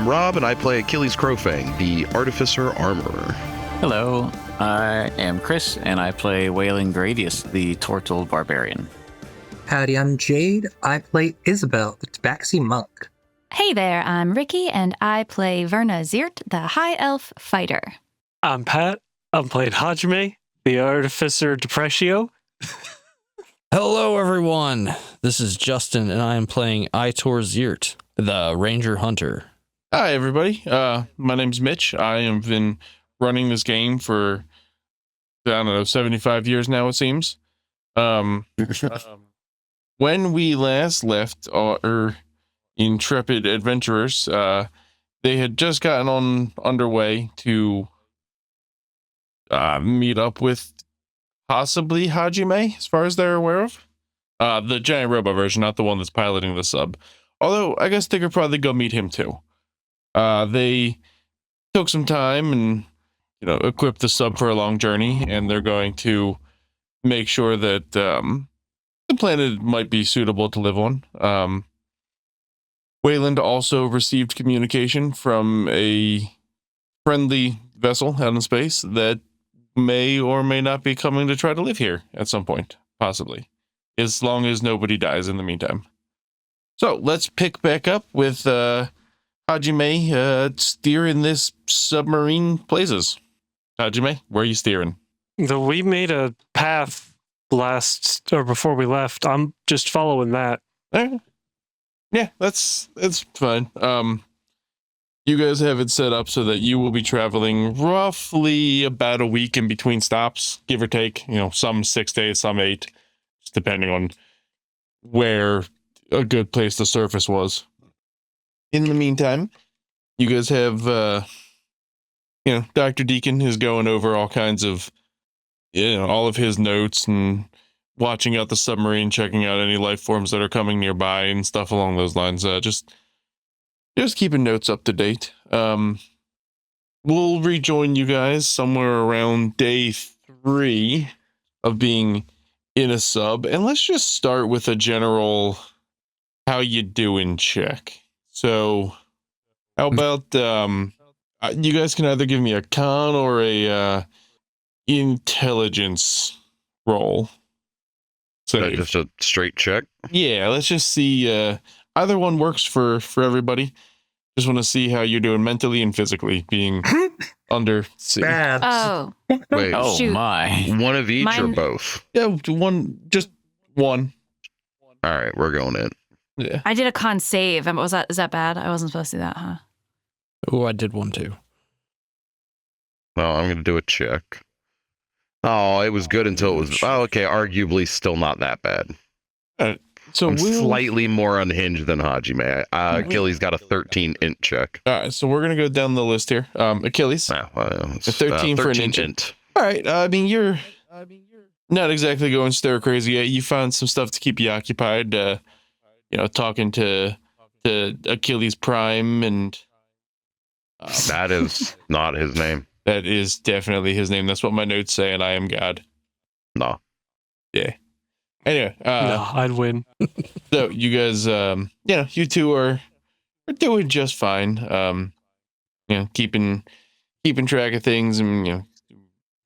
Rob, and I play Achilles Crowfang, the Artificer Armorer. Hello, I am Chris, and I play Wayland Gradius, the Tortle Barbarian. Howdy, I'm Jade. I play Isabel, the Tabaxi Monk. Hey there, I'm Ricky, and I play Verna Ziert, the High Elf Fighter. I'm Pat. I'm playing Hajime, the Artificer Deprescio. Hello, everyone. This is Justin, and I am playing Itor Ziert, the Ranger Hunter. Hi, everybody. My name's Mitch. I have been running this game for, 75 years now, it seems. When we last left our intrepid adventurers, they had just gotten underway to meet up with possibly Hajime, as far as they're aware of. The giant robot version, not the one that's piloting the sub. Although, I guess they could probably go meet him too. They took some time and, equipped the sub for a long journey, and they're going to make sure that the planet might be suitable to live on. Wayland also received communication from a friendly vessel out in space that may or may not be coming to try to live here at some point, possibly, as long as nobody dies in the meantime. So let's pick back up with Hajime steering this submarine places. Hajime, where are you steering? Though we made a path before we left, I'm just following that. Yeah, that's fine. You guys have it set up so that you will be traveling roughly about a week in between stops, give or take. Some 6 days, some 8, just depending on where a good place to surface was. In the meantime, you guys have, Dr. Deacon is going over all kinds of, all of his notes and watching out the submarine, checking out any life forms that are coming nearby and stuff along those lines. Just keeping notes up to date. We'll rejoin you guys somewhere around day 3 of being in a sub, and let's just start with a general how you doing check. So, how about you guys can either give me a con or a intelligence roll. So Just a straight check? Yeah, let's just see. Either one works for everybody. Just want to see how you're doing mentally and physically, being under sea. Bad. Oh, Wait, Oh Shoot. my. one of each or Mine- both? Yeah, just one. All right, we're going in. Yeah. I did a con save. Is that bad? I wasn't supposed to do that, huh? Oh, I did one too. Well, I'm going to do a check. Oh, it was good until it was... Oh, okay, arguably still not that bad. So I'm we'll... slightly more unhinged than Hajime. Achilles got a 13 int check. All right, so we're gonna go down the list here. Achilles, Ah, well, it's, a 13 for an 13 int. All right, I mean you're not exactly going stir crazy yet. You found some stuff to keep you occupied. Talking to Achilles Prime, and That is not his name. that is definitely his name. That's what my notes say, and I am God. No. Yeah. Anyway, No, I'd win. so you guys, you two are doing just fine. Keeping track of things and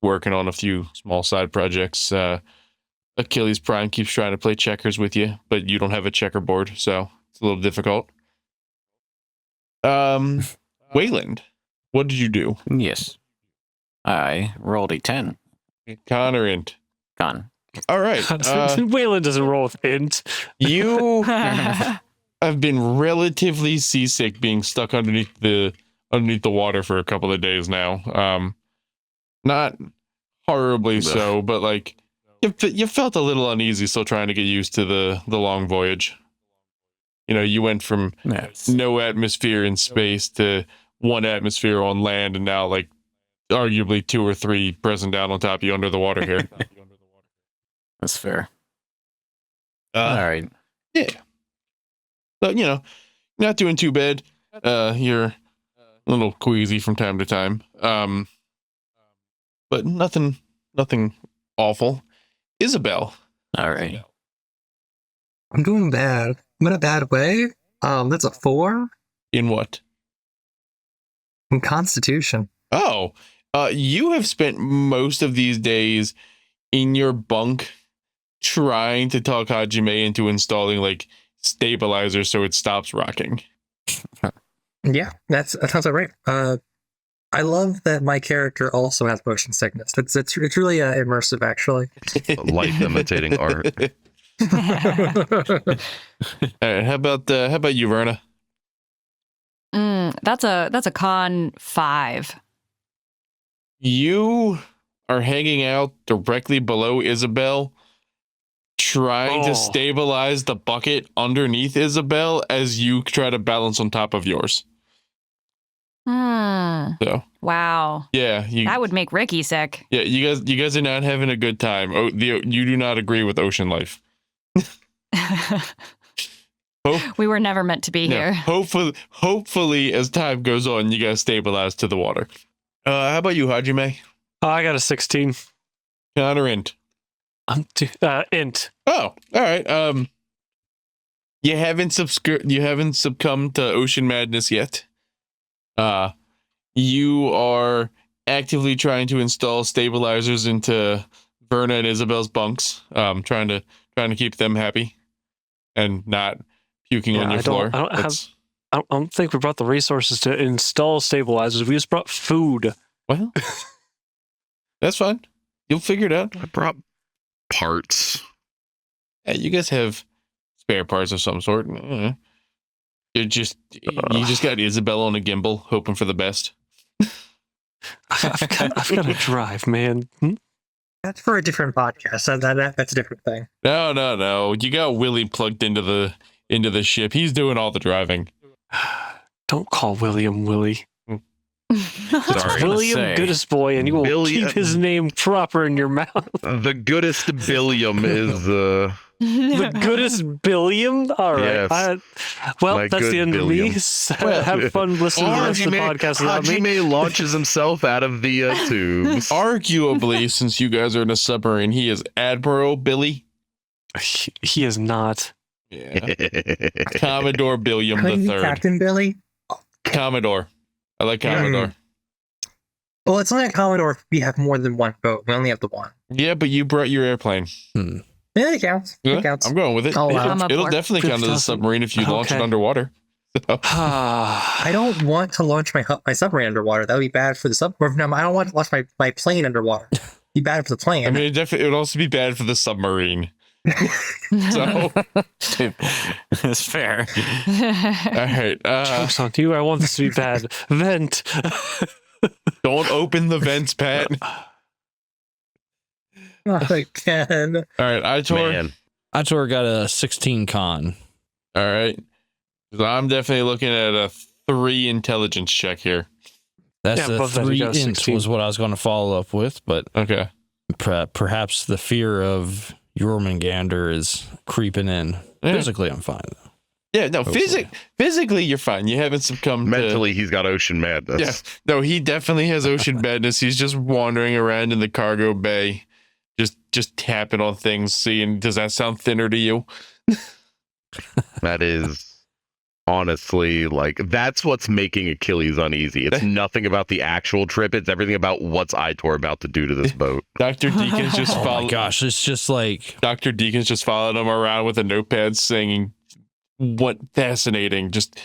working on a few small side projects. Achilles Prime keeps trying to play checkers with you, but you don't have a checkerboard, so it's a little difficult. Wayland, what did you do? Yes. I rolled a 10. Con or int? Con. All right. Wayland doesn't roll with int. You have been relatively seasick, being stuck underneath the water for a couple of days now. Not horribly so, but like you felt a little uneasy still trying to get used to the long voyage. You went from no atmosphere in space to one atmosphere on land, and now like arguably 2 or 3 pressing down on top of you under the water here. That's fair. All right. Yeah. So, not doing too bad. You're a little queasy from time to time. But nothing awful. Isabel. All right. I'm doing bad. I'm in a bad way. That's a 4. In what? And Constitution. Oh, you have spent most of these days in your bunk trying to talk Hajime into installing like stabilizers so it stops rocking. Yeah, that sounds about right. I love that my character also has motion sickness. It's really immersive, actually. Life imitating art. All right, how about you, Verna? That's a con 5. You are hanging out directly below Isabel, trying to stabilize the bucket underneath Isabel as you try to balance on top of yours. So Wow. yeah, That would make Ricky sick. yeah, you guys are not having a good time. Oh, you do not agree with ocean life. We were never meant to be No, here. hopefully, as time goes on, you guys stabilize to the water. How about you, Hajime? I got a 16. Con or int? I'm int. Oh, all right. You haven't succumbed to ocean madness yet. You are actively trying to install stabilizers into Verna and Isabel's bunks. Trying to keep them happy and not puking on your floor. I don't think we brought the resources to install stabilizers. We just brought food. Well, that's fine. You'll figure it out. I brought parts. Yeah, you guys have spare parts of some sort. You just got Isabel on a gimbal, hoping for the best. I've got to drive, man. That's for a different podcast. That's a different thing. No. You got Willie plugged into the ship. He's doing all the driving. Don't call William Willie. Sorry. William Goodest Boy, and you will keep his name proper in your mouth. The goodest billium is The goodest Billiam? All right. Yes. Well, My that's good the end of me. Billiam. Have fun listening to the rest of the podcast without me. Hajime launches himself out of the tubes. Arguably, since you guys are in a submarine, he is Admiral Billy. He is not. Yeah. Commodore Billiam Could you be III. Captain Billy? Commodore. I like Commodore. Well, it's only a Commodore if we have more than one boat. We only have the one. Yeah, but you brought your airplane. Yeah, it counts. Yeah, It counts. I'm going with it. Oh, wow. It'll definitely count as a submarine if you launch it underwater. So. I don't want to launch my submarine underwater. That would be bad for the submarine. No, I don't want to launch my plane underwater. It'd be bad for the plane. I mean, it would also be bad for the submarine. So That's fair. all right. Joke's on you. I want this to be bad. Vent. Don't open the vents, Pat. Again. All right, Itor. Man. Itor got a 16 con. All right. So I'm definitely looking at a 3 intelligence check here. That's Yeah, a above that, you 3 got a int 16. was what I was going to follow up with, but Okay. perhaps the fear of Jormungandr is creeping in. Yeah. Physically, I'm fine. Yeah, no, Hopefully. physically you're fine. You haven't succumbed Mentally, he's got ocean madness. to... Yeah. No, he definitely has ocean madness. He's just wandering around in the cargo bay, just tapping on things, seeing, does that sound thinner to you? That is honestly that's what's making Achilles uneasy. It's nothing about the actual trip. It's everything about what's Itor about to do to this boat. Dr. Deacon's just Oh following... my gosh, it's just like Dr. Deacon's just following him around with a notepad saying, what fascinating, just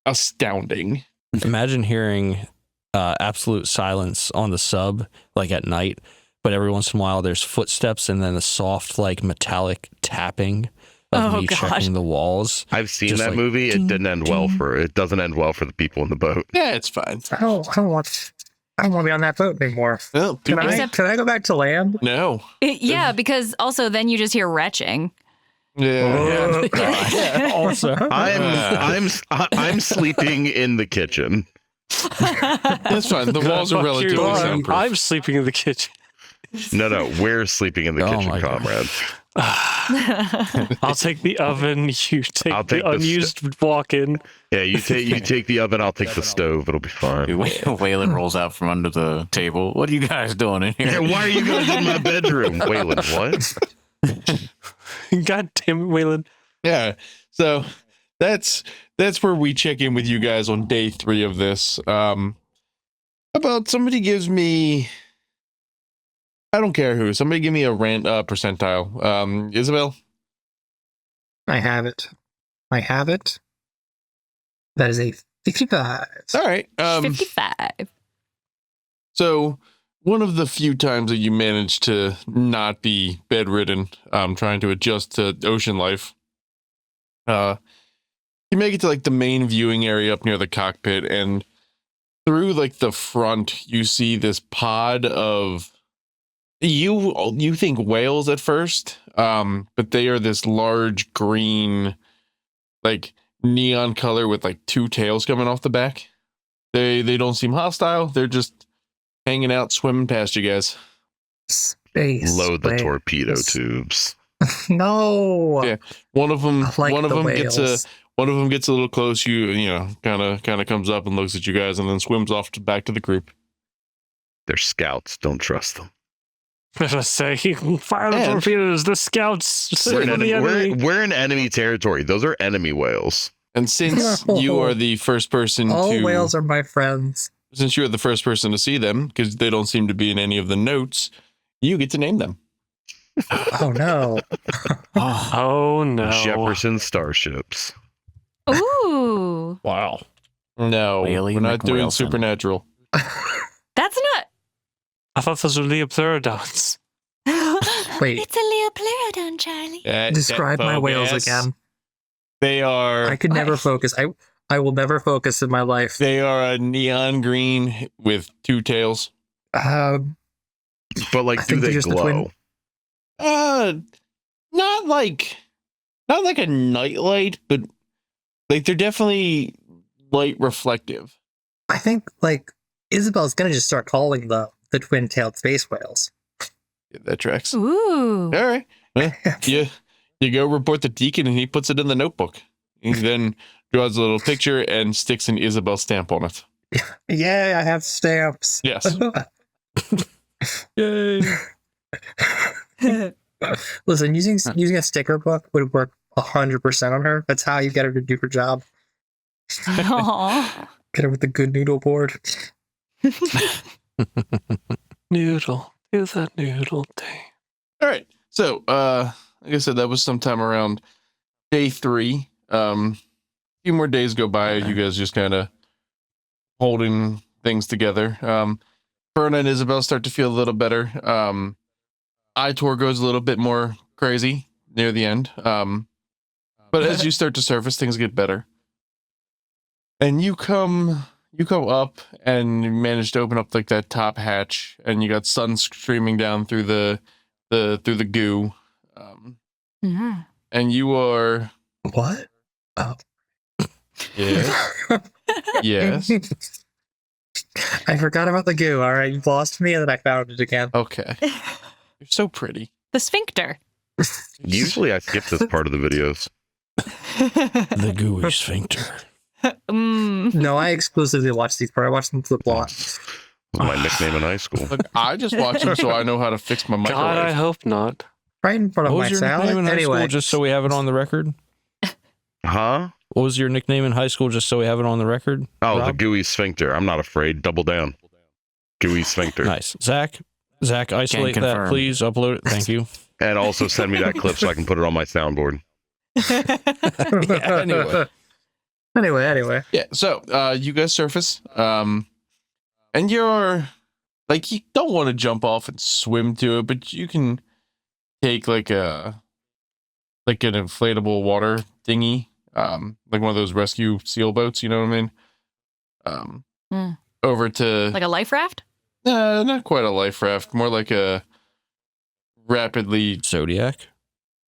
astounding. imagine hearing absolute silence on the sub, like at night, but every once in a while there's footsteps and then a soft, like metallic tapping of Oh, me gosh. checking the walls. I've seen Just that like, movie. It ding, didn't end well it doesn't end well for the people in the boat. Yeah, it's fine. I don't want to be on that boat anymore. Well, Can Except- I go back to land? no. Yeah, because also then you just hear retching. Yeah. Yeah, also, I'm sleeping in the kitchen. That's fine. The walls are Fuck relatively you. soundproof. I'm sleeping in the kitchen. No, we're sleeping in the Oh kitchen, my God. comrades. I'll take the oven. You take I'll the take the unused walk-in. Yeah, you take the oven. I'll take the stove. It'll be fine. Waylon rolls out from under the table. What are you guys doing in Hey, here? why are you guys in my bedroom, Waylon? What? God damn it, Waylon. Yeah. So that's where we check in with you guys on day 3 of this. About somebody gives me, I don't care who, somebody give me a percentile. Isabel? I have it. That is a 55. All right. 55. So one of the few times that you managed to not be bedridden, trying to adjust to ocean life, you make it to like the main viewing area up near the cockpit, and through like the front, you see this pod of you think whales at first, but they are this large green, like neon color with like 2 tails coming off the back. They don't seem hostile. They're just hanging out, swimming past you guys. Space. Load the whales. torpedo tubes. No. Yeah. One of them whales. gets a little close. You know, kind of comes up and looks at you guys, and then swims off back to the group. They're scouts. Don't trust them. Let's say you can fire the And- torpedoes. The scouts We're signal the enemy. we're in enemy territory. Those are enemy whales. And since you are the first person All to whales are my friends. since you're the first person to see them, because they don't seem to be in any of the notes, you get to name them. Oh no. Oh no! Jefferson starships. Ooh, Wow. No, Whaley we're not doing McWilson. supernatural. that's not. I thought those were Leopterodons. Wait. It's a Leoplerodon, Charlie. Describe my whales again. They are. I could never focus. I will never focus in my life. They are a neon green with 2 tails. Um, But like, I do think they're they just the glow? twin- Not like a nightlight, but like they're definitely light reflective. I think like Isabel's gonna just start calling the twin-tailed space whales. Yeah, that tracks. Ooh. All right. Well, you go report the deacon, and he puts it in the notebook. He then draws a little picture and sticks an Isabel stamp on it. Yeah, I have stamps. Yes. Yay. Listen, using a sticker book would work 100% on her. That's how you get her to do her job. Aw. Get her with the good noodle board. Noodle, do that noodle thing. All right. So, like I said, that was sometime around day 3. A few more days go by. You guys just kind of holding things together. Verna and Isabel start to feel a little better. Itor goes a little bit more crazy near the end. But as you start to surface, things get better. And you come up and you manage to open up like that top hatch, and you got sun streaming down through the goo. Yeah. And you are What? Oh. yes. Yes. I forgot about the goo. All right, you lost me, and then I found it again. Okay. You're so pretty. The sphincter. Usually, I skip this part of the videos. The gooey sphincter. No, I exclusively watch these parts. I watch them to the plot. That was my nickname in high school. Look, I just watch them so I know how to fix my God, I microwave. hope not. Right in front of What my was your salad. nickname in high Anyway, school, just so we have it on the record? Huh? What was your nickname in high school, just so we have it on the record? Oh, the Rob? gooey sphincter. I'm not afraid. Double down. Gooey sphincter. Nice. Zach, isolate that, confirm. please. Upload it. Thank you. And also send me that clip so I can put it on my soundboard. Anyway. anyway. Yeah, so you guys surface. And you're like, you don't want to jump off and swim to it, but you can take like an inflatable water dinghy, like one of those rescue seal boats, you know what I mean? Over to Like a life raft? not quite a life raft, more like a rapidly, is Zodiac.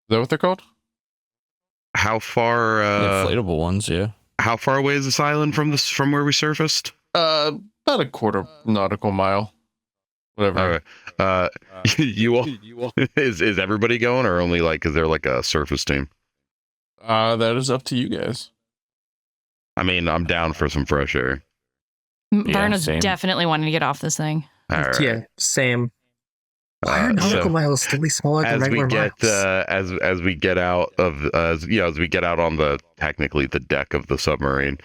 that what they're called? How far? Inflatable ones, yeah. How far away is this island from where we surfaced? About a quarter nautical mile. Whatever. All right. You all is everybody going, or only like? Is there like a surface team? That is up to you guys. I mean, I'm down for some fresh air. Yeah, Verna's same. definitely wanting to get off this thing. All right. Yeah, same. Why are nautical miles slightly smaller than as we regular get miles? as we get out of as we get out on the technically the deck of the submarine,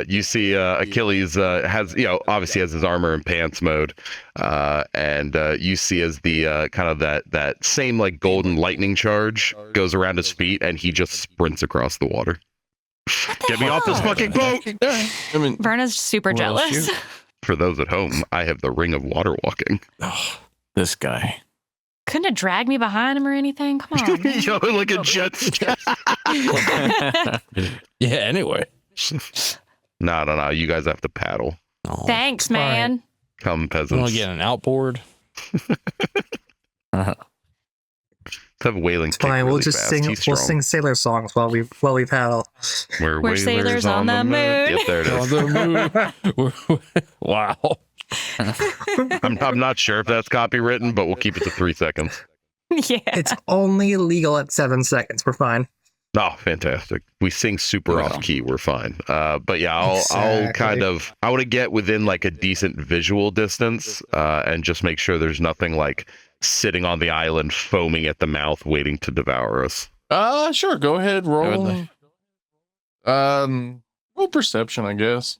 you see Achilles has obviously has his armor and pants mode, and you see as the kind of that same like golden lightning charge goes around his feet, and he just sprints across the water. Get me off this fucking boat! I mean, Verna's super Well, jealous. shoot. For those at home, I have the ring of water walking. Oh, this guy. Couldn't have dragged me behind him or anything. Come on. man. Yo, like a jet ski. Yeah, anyway. No. You guys have to paddle. Oh. Thanks, Fine. man. Come, You peasants. want to get an outboard? Have whaling. It's fine. We'll just sing. We'll sing sailor songs while we paddle. We're We're sailors on the moon. Yep, there it On is. the move. Wow. I'm not sure if that's copywritten, but we'll keep it to 3 seconds. Yeah. It's only illegal at 7 seconds. We're fine. Oh, fantastic. We sing super Wow. off key. We're fine. But yeah, I'll Exactly. I want to get within like a decent visual distance and just make sure there's nothing like sitting on the island foaming at the mouth waiting to devour us. sure. Go ahead. Roll. like- Roll perception, I guess.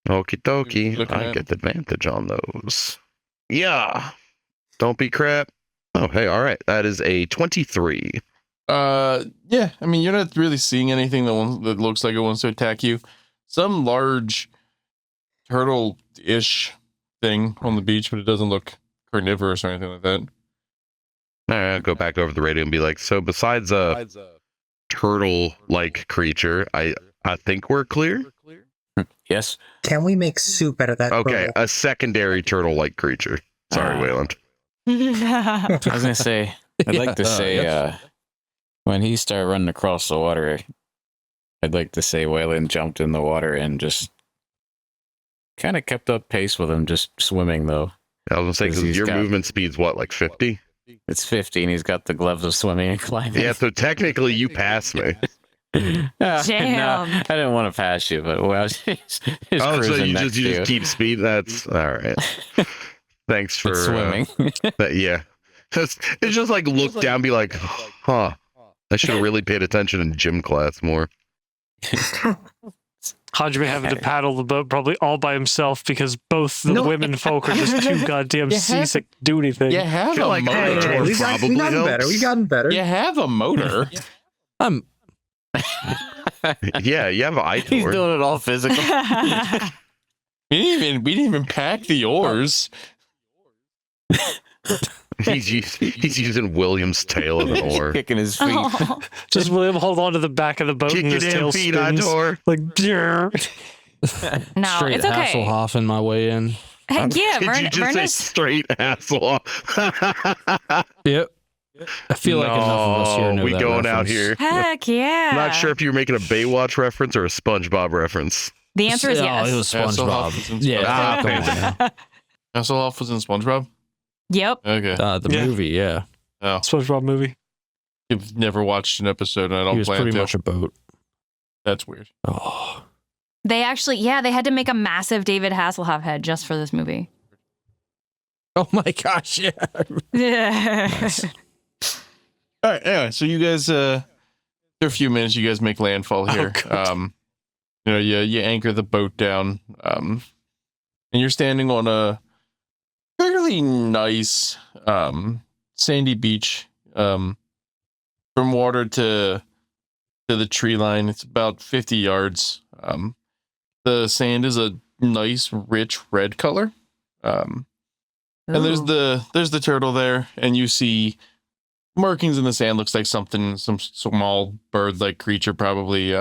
Okie dokie. Looking I at- get advantage on those. Yeah. Don't be crap. Oh, hey, all right. That is a 23. Yeah. I mean, you're not really seeing anything that looks like it wants to attack you. Some large turtle-ish thing on the beach, but it doesn't look carnivorous or anything like that. All right, I'll go back over the radio and be like, so besides a turtle-like creature, I think we're clear? Yes. Can we make soup out of that? Okay, turtle? a secondary turtle-like creature. Sorry, Wayland. I was gonna say. I'd like to say when he started running across the water, I'd like to say Waylon jumped in the water and just kind of kept up pace with him, just swimming though. I was gonna say, because He's your got- movement speed's what, like 50? It's 50 and he's got the gloves of swimming and climbing. Yeah, so technically you passed me. No, Damn. I didn't want to pass you, but well, just Oh, so you next just to keep speed? That's all right. Thanks for But swimming. yeah. It's just like look down, and be like, huh. I should have really paid attention in gym class more. Hajime having to paddle the boat probably all by himself because both the No. women folk are just too goddamn You have- seasick to do anything. You have feel a like Hey, motor. hey, Or we probably gotten better. helps. We gotten better. You have a motor. I'm Yeah, you have an He's Itor. doing it all physical. We didn't even pack the oars. He's using William's tail as an He's oar. kicking his feet. Oh. Just William hold on to the back of the boat Kick and your his damn tail feet, spins. Itor. Like, "Brr." No, straight it's okay. Hasselhoff in my way in. Heck yeah, Did you just say Verna's straight asshole? Yep. I feel like enough of us here know we that going out reference. here. heck yeah. I'm not sure if you were making a Baywatch reference or a SpongeBob reference. The answer is Oh, yes. it was Hasselhoff was in SpongeBob. Yeah. Ah, come on fantastic. now. Hasselhoff was in SpongeBob. Yep. Okay. The Yeah. movie, yeah. Oh, SpongeBob movie. I've never watched an episode, and I He don't was plan pretty to. much a boat. That's weird. Oh. They actually, yeah, they had to make a massive David Hasselhoff head just for this movie. Oh my gosh, yeah. Yeah. All right. Anyway, so you guys, after a few minutes, you guys make landfall here. God. You anchor the boat down, and you're standing on a fairly nice, sandy beach. From water to the tree line, it's about 50 yards. The sand is a nice, rich red color. And there's the turtle there, and you see markings in the sand. Looks like some small bird-like creature probably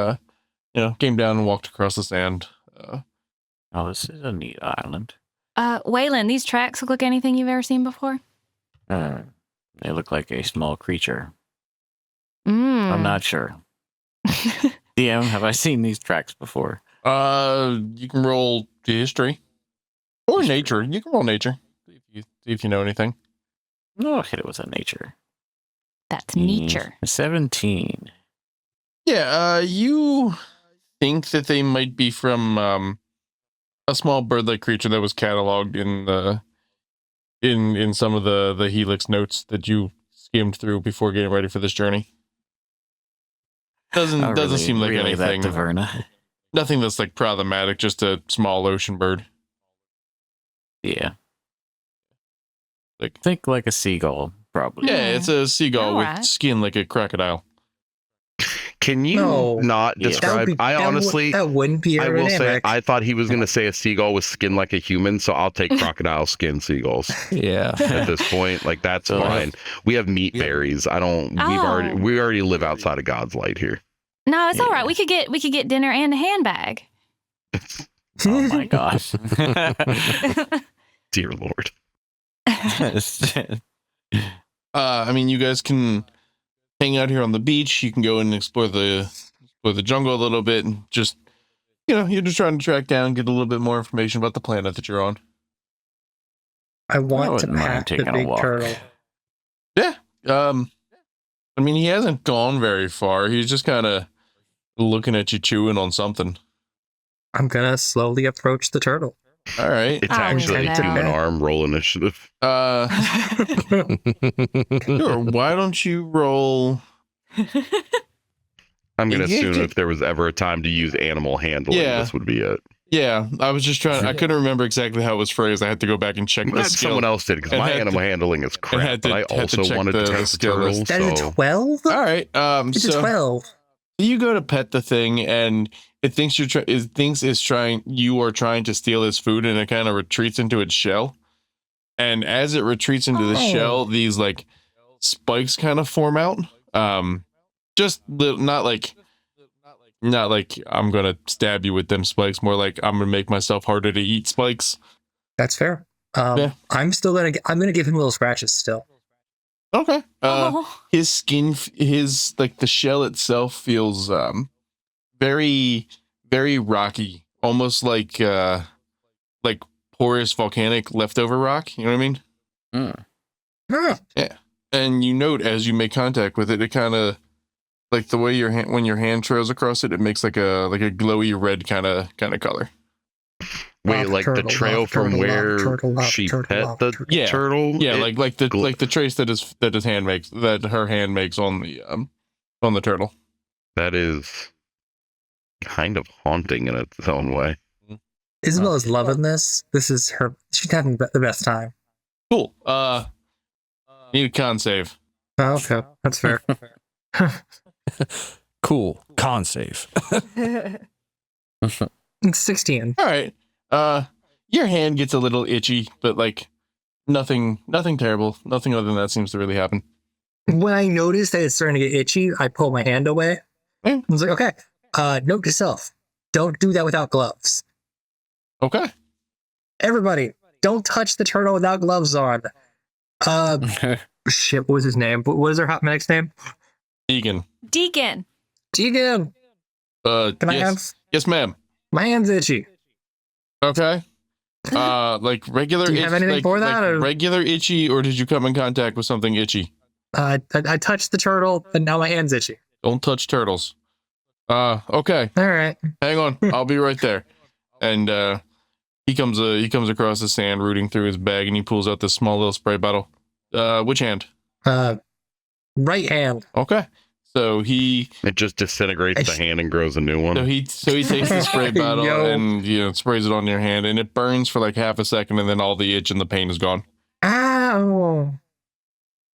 came down and walked across the sand. Oh, this is a neat island. Waylon, these tracks look like anything you've ever seen before? They look like a small creature. Mm. I'm not sure. DM, have I seen these tracks before? You can roll the history or nature. You can roll nature see if you know anything. No, I'll hit it with a nature. That's nature. 17. Yeah, you think that they might be from a small bird-like creature that was cataloged in in some of the Helix notes that you skimmed through before getting ready for this journey? Doesn't seem like anything. That to Verna. Nothing that's like problematic. Just a small ocean bird. Yeah. Like think like a seagull, probably. Yeah, it's a seagull with Alright. skin like a crocodile. Can you No. not Yeah. describe? That wouldn't be I will say, aerodynamic. I thought he was going to say a seagull with skin like a human, so I'll take crocodile skin seagulls Yeah. at this point. Like that's So, fine. We have meat berries. I don't. Oh. We already live outside of God's light here. No, it's all Yeah. right. We could get dinner and a handbag. Oh my gosh. Dear Lord. I mean, you guys can hang out here on the beach. You can go and explore the jungle a little bit, and just you're just trying to track down, get a little bit more information about the planet that you're on. I want to wouldn't mind pat the taking a big walk. turtle. Yeah. I mean, he hasn't gone very far. He's just kind of looking at you, chewing on something. I'm gonna slowly approach the turtle. All right. It's Oh, actually no. a human arm. Roll initiative. Sure. Why don't you roll? I'm going to Yeah, assume yeah. if there was ever a time to use animal handling, Yeah. this would be it. Yeah, I was just trying. I couldn't remember exactly how it was phrased. I had to go back and check I'm the glad skill. someone else did because And my had animal to- handling is crap. had to- But I had to also check wanted the to pet the skill turtle. list. That is So a 12? All right. It's a So 12. you go to pet the thing, and it thinks you are trying to steal its food, and it kind of retreats into its shell. And as it retreats into the Oh. shell, these like spikes kind of form out. Just not like I'm gonna stab you with them spikes. More like I'm gonna make myself harder to eat spikes. That's fair. Yeah. I'm gonna give him little scratches still. Okay. Oh. His skin, the shell itself feels very, very rocky, almost like porous volcanic leftover rock. You know what I mean? Mm. Ah, And you note as you make contact with it, it kind of like the way when your hand trails across it, it makes like a glowy red kind of color. wait, love like the turtle, trail love from turtle, love where turtle, love she turtle, pet love the turtle. Yeah. turtle? Yeah, It- like the gl- the trace that her hand makes on the turtle. that is kind of haunting in its own way. Isabella's loving this. This is her. She's having the best time. Cool. Need a con save. Oh, okay, that's fair. Cool. Con save. It's 16. All right. Your hand gets a little itchy, but like nothing terrible. Nothing other than that seems to really happen. When I notice that it's starting to get itchy, I pull my hand away. Yeah. I was like, okay, note to self, don't do that without gloves. Okay. Everybody, don't touch the turtle without gloves on. Shit, what was his name? What is our hot medic's name? Deegan. Deacon. Deegan, can I have Yes, ma'am. my hand's itchy? Okay. Like regular. Do you have anything for that, or- regular itchy, or did you come in contact with something itchy? I touched the turtle, and now my hand's itchy. Don't touch turtles. Okay. All right. Hang on. I'll be right there. And he comes across the sand, rooting through his bag, and he pulls out this small little spray bottle. Which hand? Right hand. Okay. So he It just disintegrates the hand and grows a new one. so he takes the spray bottle Yo. and sprays it on your hand, and it burns for like half a second, and then all the itch and the pain is gone. Ow.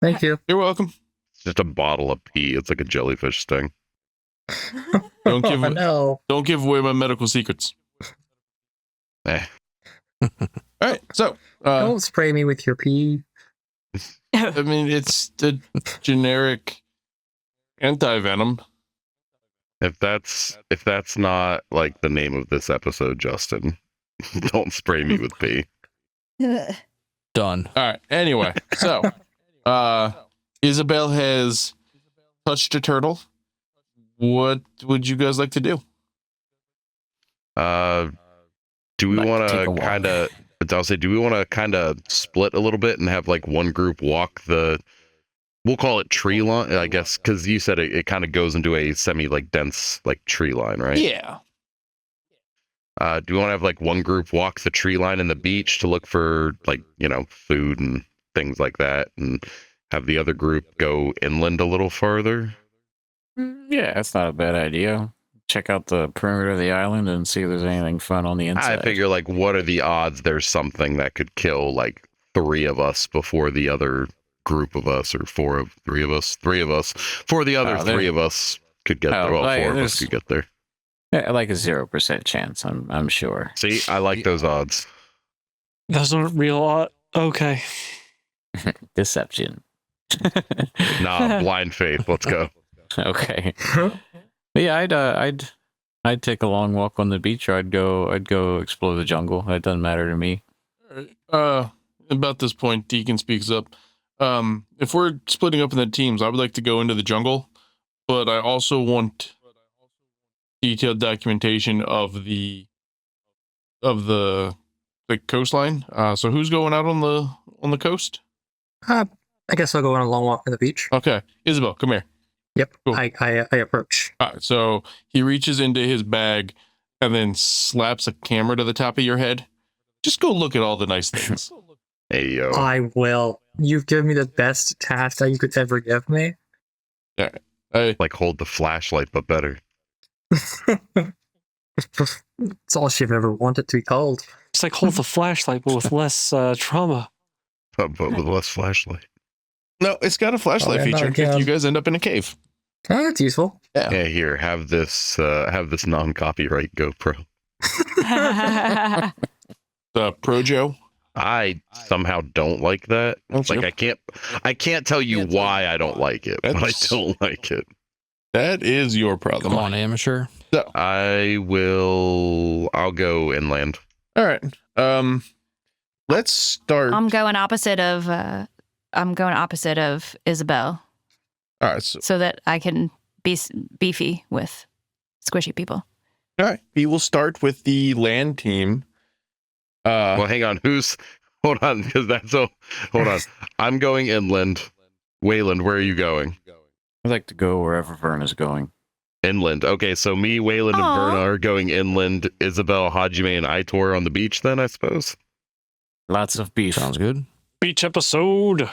Thank you. You're welcome. It's just a bottle of pee. It's like a jellyfish sting. Don't give Oh, no. don't give away my medical secrets. Eh. All right. So Don't spray me with your pee. I mean, it's the generic anti-venom. If that's not like the name of this episode, Justin, don't spray me with pee. Done. All right. Anyway, so Isabel has touched a turtle. What would you guys like to do? Do we Like, want take a to walk. kind of? I'll say, do we want to kind of split a little bit and have like one group walk the? We'll call it tree line, I guess, because you said it kind of goes into a semi like dense like tree line, right? Yeah. Do you want to have like one group walk the tree line and the beach to look for like, food and things like that, and have the other group go inland a little farther? Yeah, that's not a bad idea. Check out the perimeter of the island and see if there's anything fun on the inside. I figure like, what are the odds there's something that could kill like 3 of us before the other group of us, or 3 of us, before the other 3 of us could get there. Well, 4 of us could get there. Yeah, like a 0% chance, I'm sure. See, I like those odds. Those aren't real. Okay. Deception. Nah, blind faith. Let's go. Okay. But yeah, I'd take a long walk on the beach, or I'd go explore the jungle. It doesn't matter to me. About this point, Deacon speaks up. If we're splitting up into teams, I would like to go into the jungle, but I also want detailed documentation of the coastline. So who's going out on the coast? I guess I'll go on a long walk on the beach. Okay, Isabel, come here. Yep. Cool. I approach. All right, so he reaches into his bag and then slaps a camera to the top of your head. Just go look at all the nice things. Hey, yo. I will. You've given me the best task that you could ever give me. All right. Like hold the flashlight, but better. It's all she've ever wanted to be called. It's like hold the flashlight, but with less trauma. But with less flashlight. No, it's got a flashlight yeah, feature not again. if you guys end up in a cave. Oh, that's useful. Yeah. Yeah, here, have this non-copyright GoPro. Pro Joe. I somehow don't like that. That's Like you. I can't tell you why I don't like it, but I That's- don't like it. That is your problem. Come on, amateur. I'll go inland. All right. Let's start. I'm going opposite of Isabel, All right. so that I can be beefy with squishy people. All right. We will start with the land team. Well, hang on. Hold on, because hold on. I'm going inland. Wayland, where are you going? I'd like to go wherever Verna's going. Inland. Okay, so me, Wayland, and Aw. Verna are going inland. Isabel, Hajime, and Aitor on the beach then, I suppose? Lots of beef. Sounds good. Beach episode.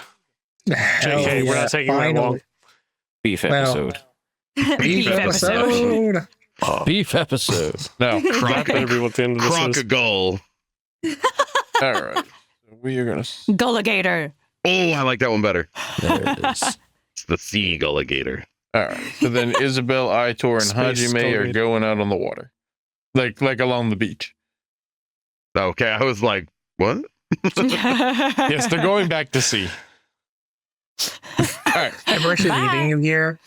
JK, we're not taking that long. Beef Well, episode. Beef episode. Beef episode. Now, Not gonna be what the end of this is. Crocogull. all right. We are gonna. Gulligator. Oh, I like that one better. There it is. It's the sea gulligator. All right. So then Isabel, Aitor, and Space Hajime are Gulligator. going out on the water, like along the beach. Okay, I was like, what? Yes, they're going back to sea. All right. I'm actually Bye. leaving you here.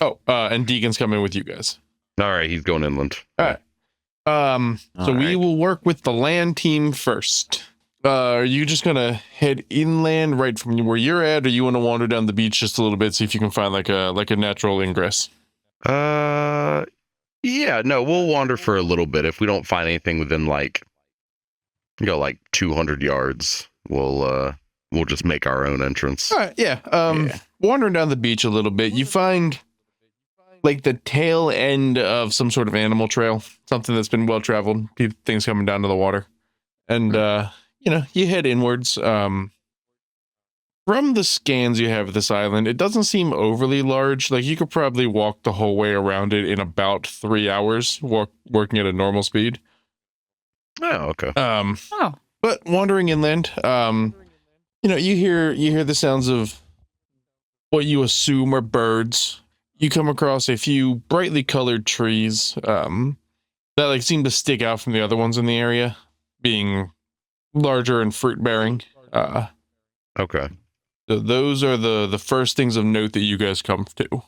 Oh, and Deacon's coming with you guys. All right, he's going inland. All right. So All we right. will work with the land team first. Are you just gonna head inland right from where you're at, or you want to wander down the beach just a little bit, see if you can find like a natural ingress? Yeah, no, we'll wander for a little bit. If we don't find anything within like 200 yards, we'll just make our own entrance. All right, yeah. Wandering down the beach a little bit, you find like the tail end of some sort of animal trail, something that's been well traveled. Things coming down to the water, and you head inwards. From the scans you have of this island, it doesn't seem overly large. Like you could probably walk the whole way around it in about 3 hours, working at a normal speed. Oh, okay. Oh. But wandering inland, you hear the sounds of what you assume are birds. You come across a few brightly colored trees that like seem to stick out from the other ones in the area, being larger and fruit bearing. Okay. So those are the first things of note that you guys come to.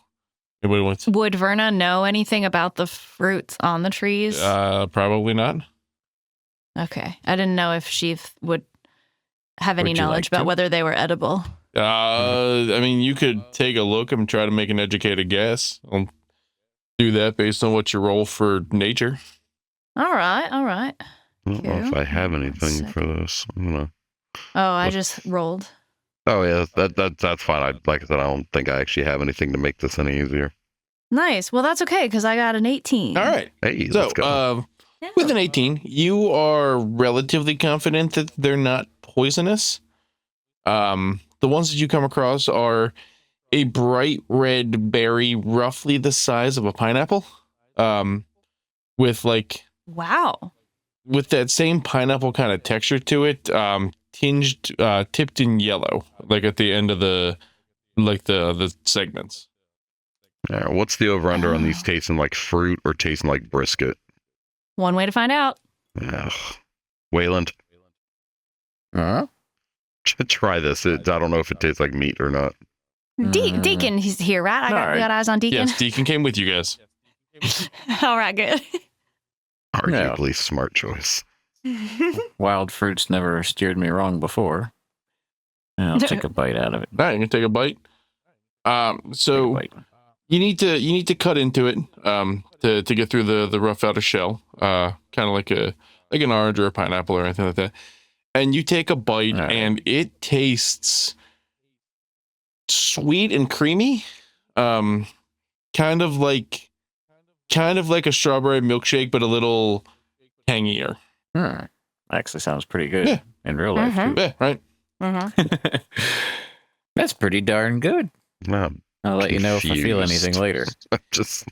Anybody wants? Would Verna know anything about the fruits on the trees? Probably not. Okay. I didn't know if she would have any Would you knowledge like about to? whether they were edible. I mean, you could take a look and try to make an educated guess. I'll do that based on what you roll for nature. All right. I don't know if I have anything for this. I don't know. Oh, I just rolled. Oh yeah, that's fine. Like I said, I don't think I actually have anything to make this any easier. Nice. Well, that's okay because I got an 18. All right. Hey, So, let's go. With an 18, you are relatively confident that they're not poisonous. The ones that you come across are a bright red berry, roughly the size of a pineapple, with Wow. with that same pineapple kind of texture to it, tinged, tipped in yellow, like at the end of the segments. What's the over under on these tasting like fruit or tasting like brisket? One way to find out. Ugh. Wayland, Huh? try this. I don't know if it tastes like meat or not. Deacon, he's here, right? We got eyes on Deacon. Yes, Deacon came with you guys. All right, good. Arguably smart choice. Wild fruits never steered me wrong before. I'll take a bite out of it. All right, you can take a bite. So Take a bite. you need to cut into it to get through the rough outer shell, kind of like an orange or a pineapple or anything like that. And you take a bite, All right. and it tastes sweet and creamy, kind of like a strawberry milkshake, but a little tangier. Actually sounds pretty good Yeah. in real life, Mhm. too. Yeah, right. That's pretty darn good. I'll let you know if I feel Confused. anything later. Just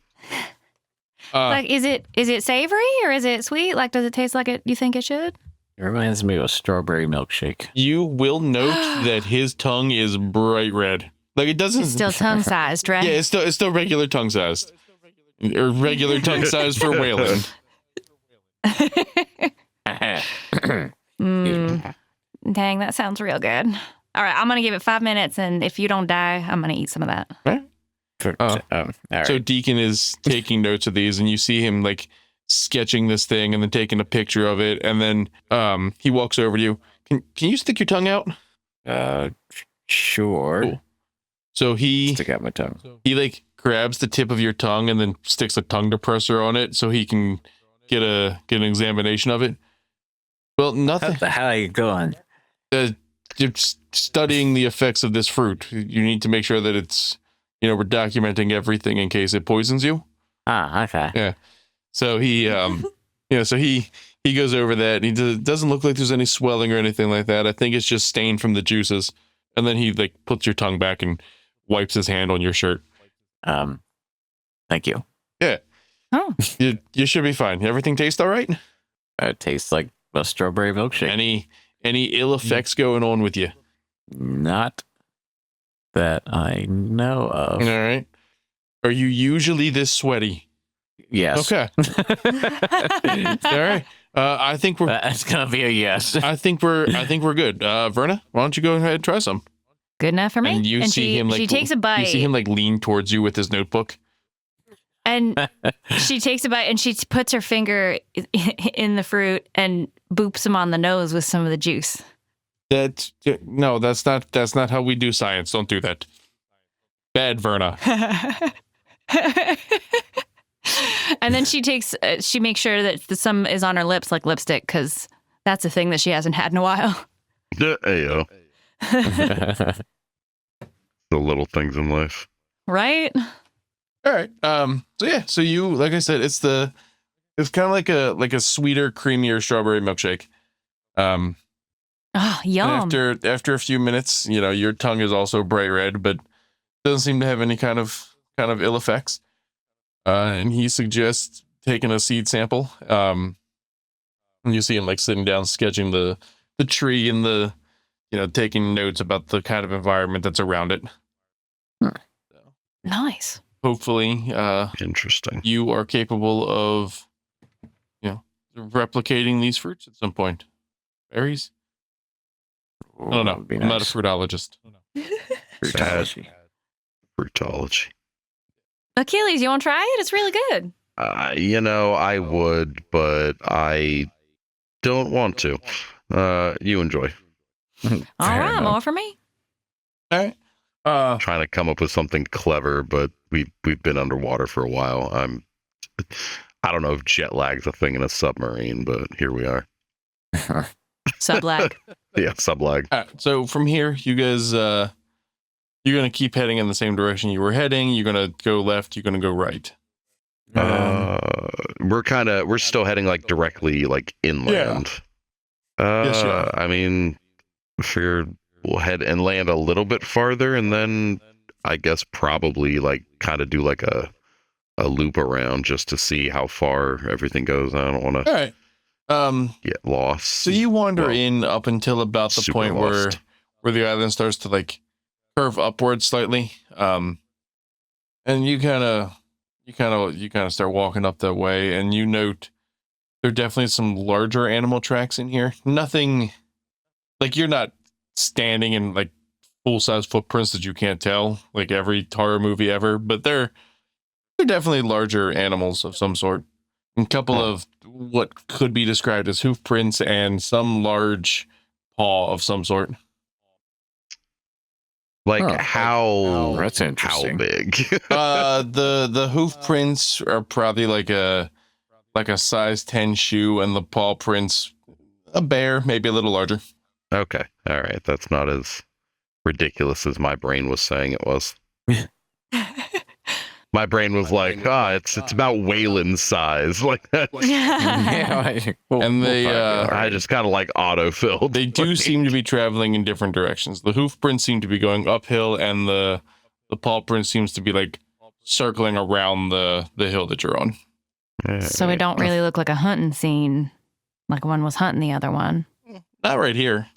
Like, is it savory or is it sweet? Like, does it taste like you think it should? It reminds me of a strawberry milkshake. You will note that his tongue is bright red. Like it doesn't. It's still tongue sized, right? Yeah, it's still regular tongue sized, or regular tongue sized for Wayland. Dang, that sounds real good. All right, I'm gonna give it 5 minutes, and if you don't die, I'm gonna eat some of that. All right. So Deacon is taking notes of these, and you see him like sketching this thing, and then taking a picture of it, and then he walks over to you. Can you stick your tongue out? Sure. Cool. So he Stick out my tongue. like grabs the tip of your tongue and then sticks a tongue depressor on it, so he can get an examination of it. Well, nothing. How the hell are you going? You're studying the effects of this fruit. You need to make sure that it's, we're documenting everything in case it poisons you. Ah, okay. So he, so he goes over that. And he doesn't look like there's any swelling or anything like that. I think it's just stain from the juices. And then he like puts your tongue back and wipes his hand on your shirt. Thank you. Oh, You should be fine. Everything tastes all right? It tastes like a strawberry milkshake. Any ill effects going on with you? Not that I know of. All right. Are you usually this sweaty? Yes. Okay. All right. I think we're That's gonna be a yes. I think we're good. Verna, why don't you go ahead and try some? good enough for me. And you see him like she takes a bite. You see him like lean towards you with his notebook. And she takes a bite and she puts her finger in the fruit and boops him on the nose with some of the juice. That's not how we do science. Don't do that. Bad, Verna. And then she makes sure that some is on her lips like lipstick, because that's a thing that she hasn't had in a while. Ayo. The little things in life. Right? All right. So you, like I said, it's kind of like a sweeter, creamier strawberry milkshake. Oh, And yum. after a few minutes, your tongue is also bright red, but doesn't seem to have any kind of ill effects. And he suggests taking a seed sample. And you see him like sitting down, sketching the tree and the, taking notes about the kind of environment that's around it. Nice. Hopefully, Interesting. you are capable of, replicating these fruits at some point. Berries? I don't know. Would be I'm not a nice. fruitologist. Fruitology. Fruitology. Achilles, you want to try it? It's really good. I would, but I don't want to. You enjoy. All Fair right, enough. more for me. All right. Trying to come up with something clever, but we've been underwater for a while. I don't know if jet lag's a thing in a submarine, but here we are. Sublag. Yeah, sublag. So from here, you guys, you're gonna keep heading in the same direction you were heading. You're gonna go left. You're gonna go right. we're still heading like directly like inland. Yes, you are. I mean, we'll head and land a little bit farther, and then I guess probably like kind of do like a loop around just to see how far everything goes. I don't want All to right. get lost. So you wander Well, in up until about the super point lost. where the island starts to like curve upwards slightly. And you kind of start walking up that way, and you note there are definitely some larger animal tracks in here. Nothing like you're not standing in like full size footprints that you can't tell, like every horror movie ever, but they're definitely larger animals of some sort. A couple of what could be described as hoof prints and some large paw of some sort. Like Huh. how That's interesting. big? The hoof prints are probably like a size 10 shoe, and the paw prints a bear, maybe a little larger. Okay, all right, that's not as ridiculous as my brain was saying it was. My brain was like, it's about Waylon's size, like that. And they, I just kind of like autofilled. They do seem to be traveling in different directions. The hoof prints seem to be going uphill, and the paw print seems to be like circling around the hill that you're on. So we don't really look like a hunting scene, like one was hunting the other one. Not right here.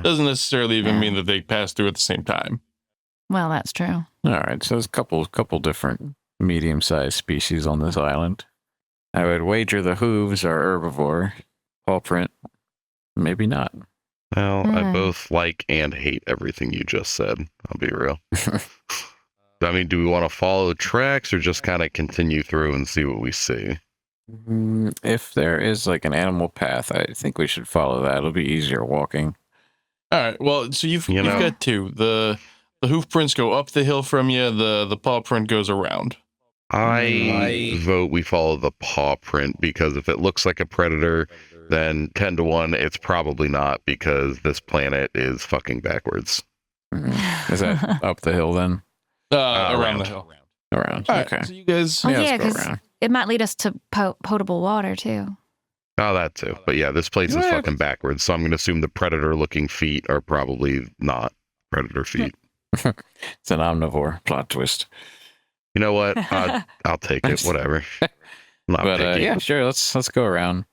Doesn't necessarily even Yeah. mean that they pass through at the same time. Well, that's true. All right, so there's a couple different medium-sized species on this island. I would wager the hooves are herbivore. Paw print, maybe not. Well, I Hmm. both like and hate everything you just said. I'll be real. I mean, do we want to follow the tracks or just kind of continue through and see what we see? If there is like an animal path, I think we should follow that. It'll be easier walking. All right. Well, so you've You know- got two. The hoof prints go up the hill from you. The paw print goes around. I vote we follow the paw print, because if it looks like a predator, then 10 to 1, it's probably not, because this planet is fucking backwards. Is that up the hill then? Around Around. the hill. Around. All right. Okay. So you guys. Oh, Yeah, yeah, let's go because around. it might lead us to potable water, too. Oh, that too. But yeah, this place is Yeah. fucking backwards, so I'm going to assume the predator-looking feet are probably not predator feet. It's an omnivore plot twist. You know what? I'll take it. Whatever. I'm not But picky. yeah, sure. Let's go around.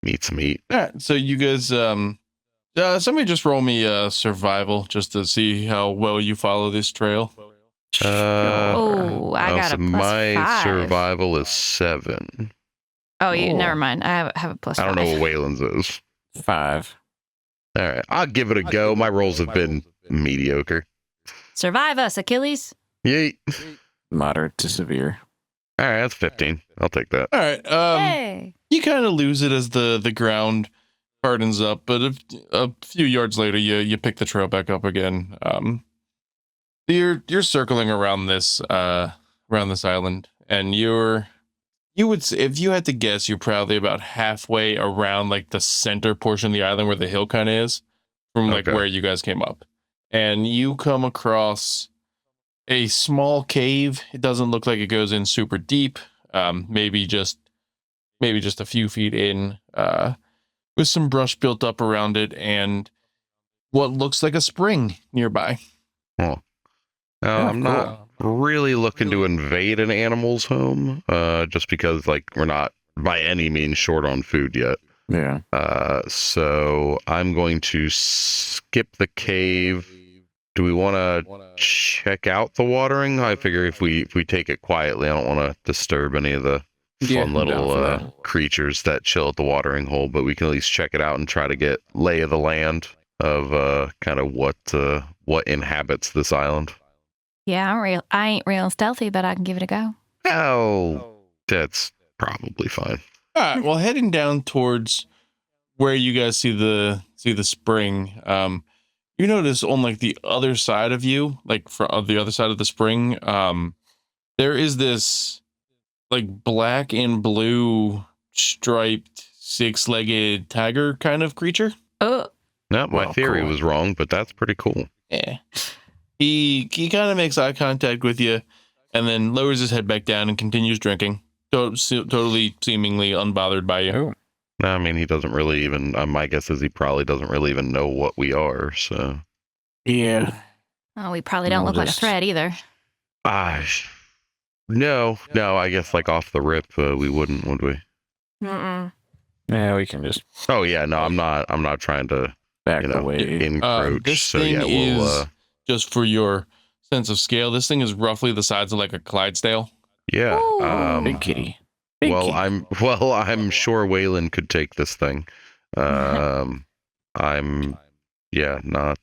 Meat's meat. All right. So you guys. Somebody just roll me survival just to see how well you follow this trail. Oh, I got so a plus my 5. survival is 7. Oh, you Oh. never mind. I have a plus I don't 5. know what Waylon's is. 5. All right, I'll give it a go. My rolls have been mediocre. Survive us, Achilles. Yeet. Moderate to severe. All right, that's 15. I'll take that. All right. Hey. You kind of lose it as the ground hardens up, but a few yards later, you pick the trail back up again. You're circling around this island, and you would say, if you had to guess, you're probably about halfway around like the center portion of the island where the hill kind of is, from like Okay. where you guys came up, and you come across a small cave. It doesn't look like it goes in super deep. Maybe just a few feet in, with some brush built up around it, and what looks like a spring nearby. I'm not really looking to invade an animal's home, just because like we're not by any means short on food yet. Yeah. So I'm going to skip the cave. Do we want to check out the watering? I figure if we take it quietly, I don't want to disturb any of the Yeah, fun I'm down little for that. creatures that chill at the watering hole, but we can at least check it out and try to get lay of the land of kind of what inhabits this island. Yeah, I ain't real stealthy, but I can give it a go. Oh, that's probably fine. All right. Well, heading down towards where you guys see the spring, you notice on like the other side of you, like from the other side of the spring, there is this like black and blue striped 6-legged tiger kind of creature. Oh, No, my Well, theory cool. was wrong, but that's pretty cool. Yeah. He kind of makes eye contact with you, and then lowers his head back down and continues drinking. totally seemingly unbothered by you. Oh, I mean, he doesn't really even. My guess is he probably doesn't really even know what we are. So, yeah. Oh, we probably don't We'll look like a just- threat either. No. I guess like off the rip, we wouldn't, would we? Mm-mm. Yeah, we can just Oh yeah, no, I'm not trying to, back you know, away. encroach. This So thing yeah, we'll. is just for your sense of scale. This thing is roughly the size of like a Clydesdale. Yeah. Ooh. Big kitty. Big Well, kitty. I'm sure Waylon could take this thing. I'm not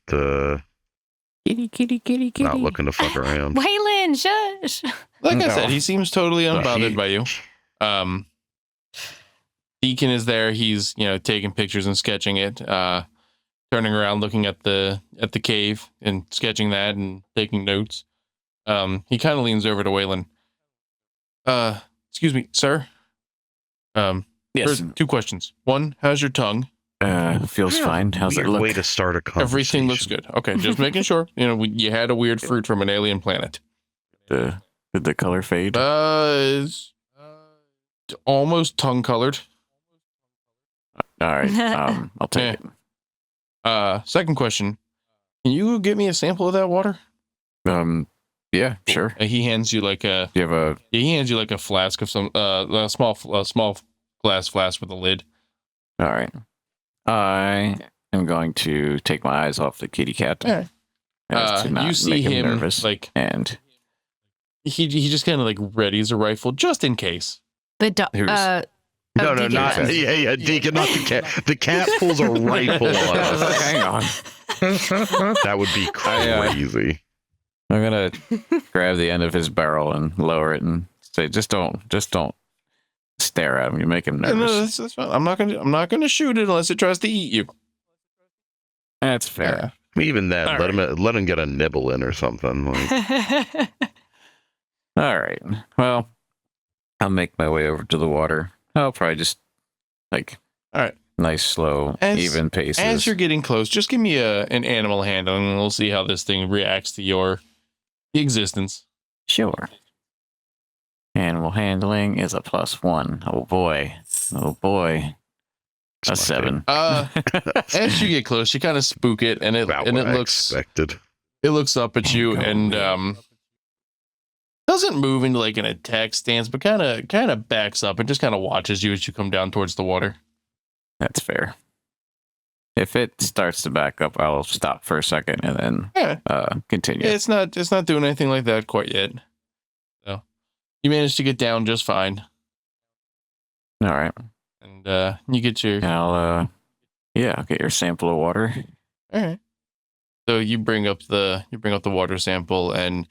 Kitty. not looking to fuck around. Waylon, shush. Like I No. said, he seems totally unbothered by you. Deacon is there. He's taking pictures and sketching it. Turning around, looking at the cave and sketching that and taking notes. He kind of leans over to Waylon. Excuse me, sir. Yes. First, 2 questions. 1, how's your tongue? Feels fine. How's it Weird look? way to start a conversation. Everything looks good. Okay, just making sure. You had a weird fruit from an alien planet. Did the color fade? It's almost tongue colored. All right. I'll take it. Second question. Can you get me a sample of that water? Yeah, sure. He hands you like a Do you have a flask of some a small glass flask with a lid. all right. I am going to take my eyes off the kitty cat. Yeah. As to not You see make him him nervous. like And he just kind of like readies a rifle just in case. The dog. Who's- No, Deacon not does. yeah, Deacon, not the cat. The cat pulls a rifle on us. hang on. That would be crazy. I'm gonna grab the end of his barrel and lower it and say, just don't stare at him. You make him No, nervous. that's fine. I'm not gonna shoot it unless it tries to eat you. That's fair. Even then, All let him get a nibble in or something. Like, All right. Well, I'll make my way over to the water. I'll probably just like All right. nice, slow, even paces. As you're getting close, just give me an animal handling, and we'll see how this thing reacts to your existence. Sure. Animal handling is a +1. Oh boy. A 7. As you get close, you kind of spook it, and it about and what it I looks expected. up at you, and doesn't move into like an attack stance, but kind of backs up and just kind of watches you as you come down towards the water. That's fair. If it starts to back up, I'll stop for a second and then Yeah. continue. It's not doing anything like that quite yet. So you managed to get down just fine, All right. and you get your I'll get your sample of water. all right. So you bring up the water sample, and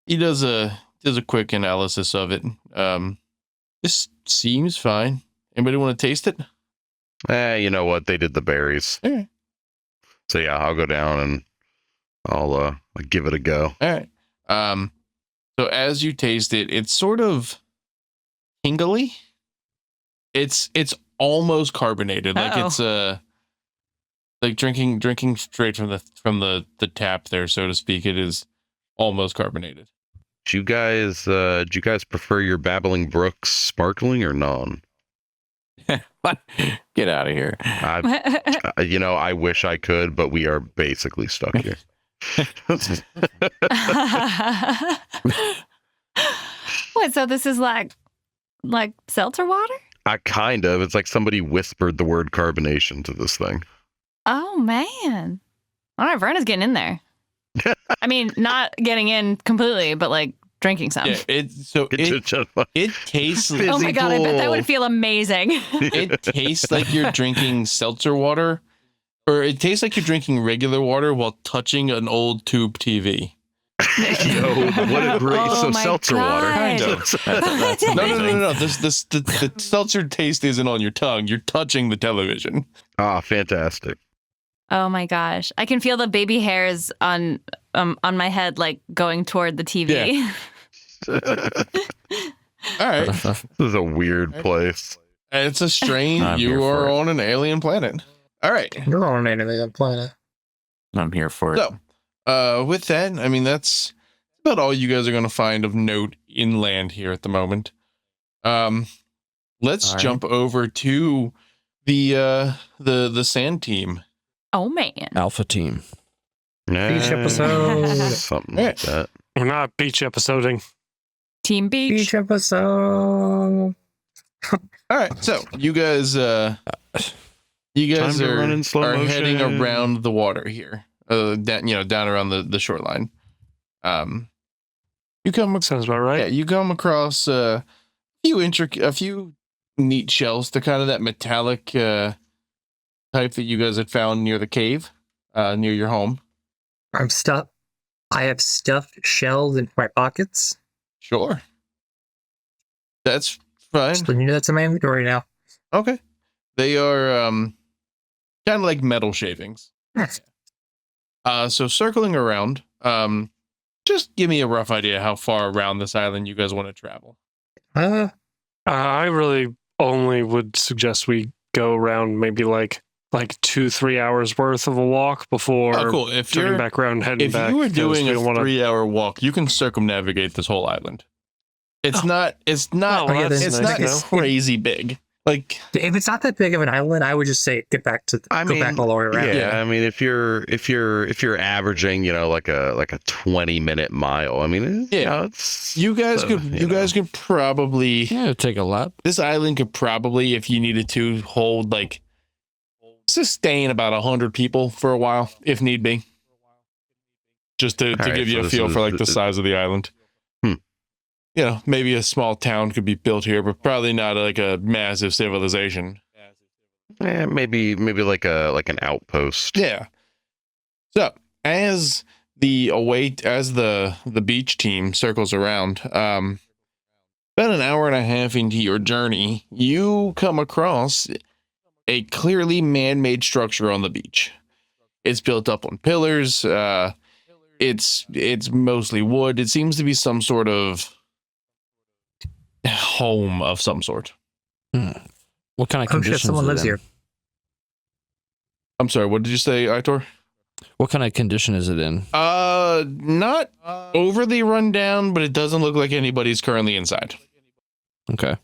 he does a quick analysis of it. This seems fine. Anybody want to taste it? You know what? They did the berries. Okay. So yeah, I'll go down and I'll give it a go. All right. So as you taste it, it's sort of tingly. It's almost carbonated. Like Uh-oh. it's like drinking straight from the tap there, so to speak. It is almost carbonated. Do you guys prefer your babbling brooks sparkling or non? What? Get out of here. I wish I could, but we are basically stuck here. What? So this is like seltzer water? Kind of. It's like somebody whispered the word carbonation to this thing. Oh man! All right, Verna's getting in there. I mean, not getting in completely, but like drinking some. Yeah, it tastes. Oh my god! I bet that Physical. would feel amazing. It tastes like you're drinking seltzer water, or it tastes like you're drinking regular water while touching an old tube TV. Yo, what a great Oh my seltzer water. God. Kind of. That's No. amazing. The seltzer taste isn't on your tongue. You're touching the television. Ah, fantastic. Oh my gosh! I can feel the baby hairs on my head, like going toward the TV. All right, This is a weird place. it's a strain. I'm here You for are it. on an alien planet. All right. You're on an alien planet. I'm here for it. So, with that, I mean that's about all you guys are going to find of note inland here at the moment. Let's All right. jump over to the sand team. Oh man. Alpha team. Beach episode. Something like that. We're not beach episoding. Team Beach. Beach episode. All right, so you guys Time to run in slow are heading motion. around the water here, down around the shoreline. You come Sounds about right. Yeah, you come across a few neat shells. They're kind of that metallic type that you guys had found near the cave, near your home. I'm stuffed. I have stuffed shells in my pockets. Sure. That's fine. So you know that's in my inventory now. Okay. They are kind of like metal shavings. Yes. So circling around, just give me a rough idea how far around this island you guys want to travel. I really only would suggest we go around maybe like 2-3 hours worth of a walk before Oh, cool. If turning you're back around, heading if back. you were 'cause doing we a don't wanna- 3-hour walk, you can circumnavigate this whole island. It's not well, that's it's nice not to know. crazy big. Like, If it's not that big of an island, I would just say get back to I go mean, back all the way around. Yeah, I mean, if you're averaging, like a 20-minute mile, I mean, it's you guys could probably Yeah, take a lap. this island could probably, if you needed to, hold sustain about 100 people for a while if need be. Just to All right, give you so a this feel is- for like the size of the island. Maybe a small town could be built here, but probably not like a massive civilization. maybe like an outpost. Yeah. So as the beach team circles around, about an hour and a half into your journey, you come across a clearly man-made structure on the beach. It's built up on pillars. It's mostly wood. It seems to be some sort of home of some sort. What kind of Oh conditions shit, someone is it lives in? here. I'm sorry, what did you say, Aitor? What kind of condition is it in? Not overly run down, but it doesn't look like anybody's currently inside. Okay.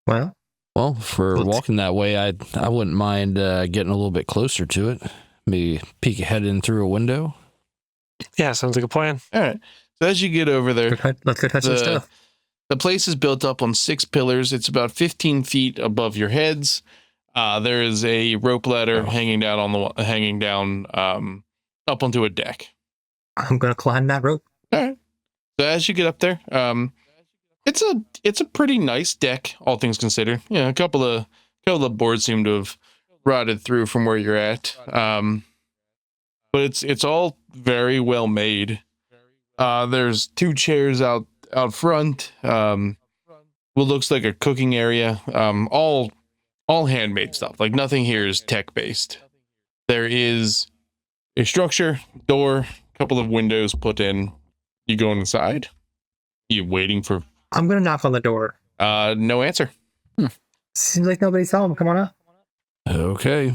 Well, Well, for Let's- walking that way, I wouldn't mind getting a little bit closer to it. Maybe peek ahead in through a window. Yeah, sounds like a plan. All right. So as you get over there, let's go touch some stuff. the place is built up on 6 pillars. It's about 15 feet above your heads. There is a rope ladder hanging down up onto a deck. I'm gonna climb that rope. All right. So as you get up there, it's a pretty nice deck, all things considered. A couple of boards seem to have rotted through from where you're at. But it's all very well made. There's 2 chairs out front. What looks like a cooking area. All handmade stuff. Like nothing here is tech based. There is a structure, door, a couple of windows put in. You go inside. You waiting for I'm gonna knock on the door. no answer. Seems like nobody's home. Come on up. Okay.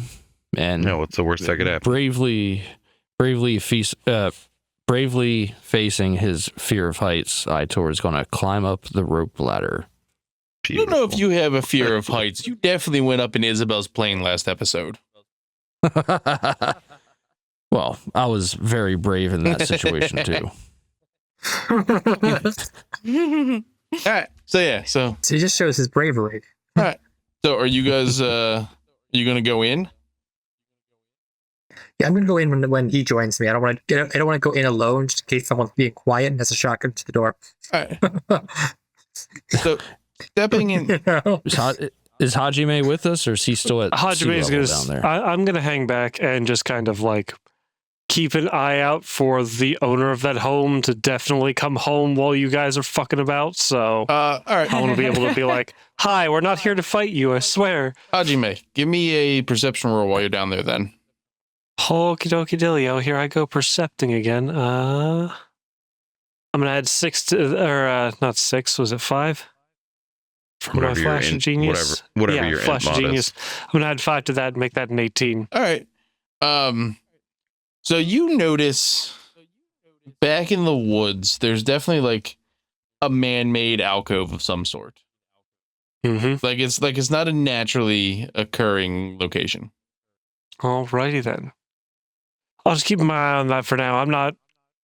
And No, what's the worst that could happen? bravely facing his fear of heights, Aitor is going to climb up the rope ladder. I don't know if you have a fear of heights. You definitely went up in Isabel's plane last episode. Well, I was very brave in that situation too. All right. So So he just shows his bravery. so are you guys you gonna go in? Yeah, I'm gonna go in when he joins me. I don't want to go in alone just in case someone's being quiet and has a shotgun to the door. All right. So stepping in. You know? Is Hajime with us, or is he still at sea Hajime is level gonna. down there? I'm gonna hang back and just kind of like keep an eye out for the owner of that home to definitely come home while you guys are fucking about. So All right. I want to be able to be like, "Hi, we're not here to fight you. I swear." Hajime, give me a perception roll while you're down there then. Okie dokie dillio. Here I go percepting again. I'm gonna add 6 to, or not 6. Was it 5? For my Whatever your flash of int- genius. whatever yeah, your flash int of mod genius. is. I'm gonna add 5 to that and make that an 18. All right. So you notice back in the woods, there's definitely like a man-made alcove of some sort. Mm-hmm. Like it's not a naturally occurring location. Alrighty then. I'll just keep my eye on that for now. I'm not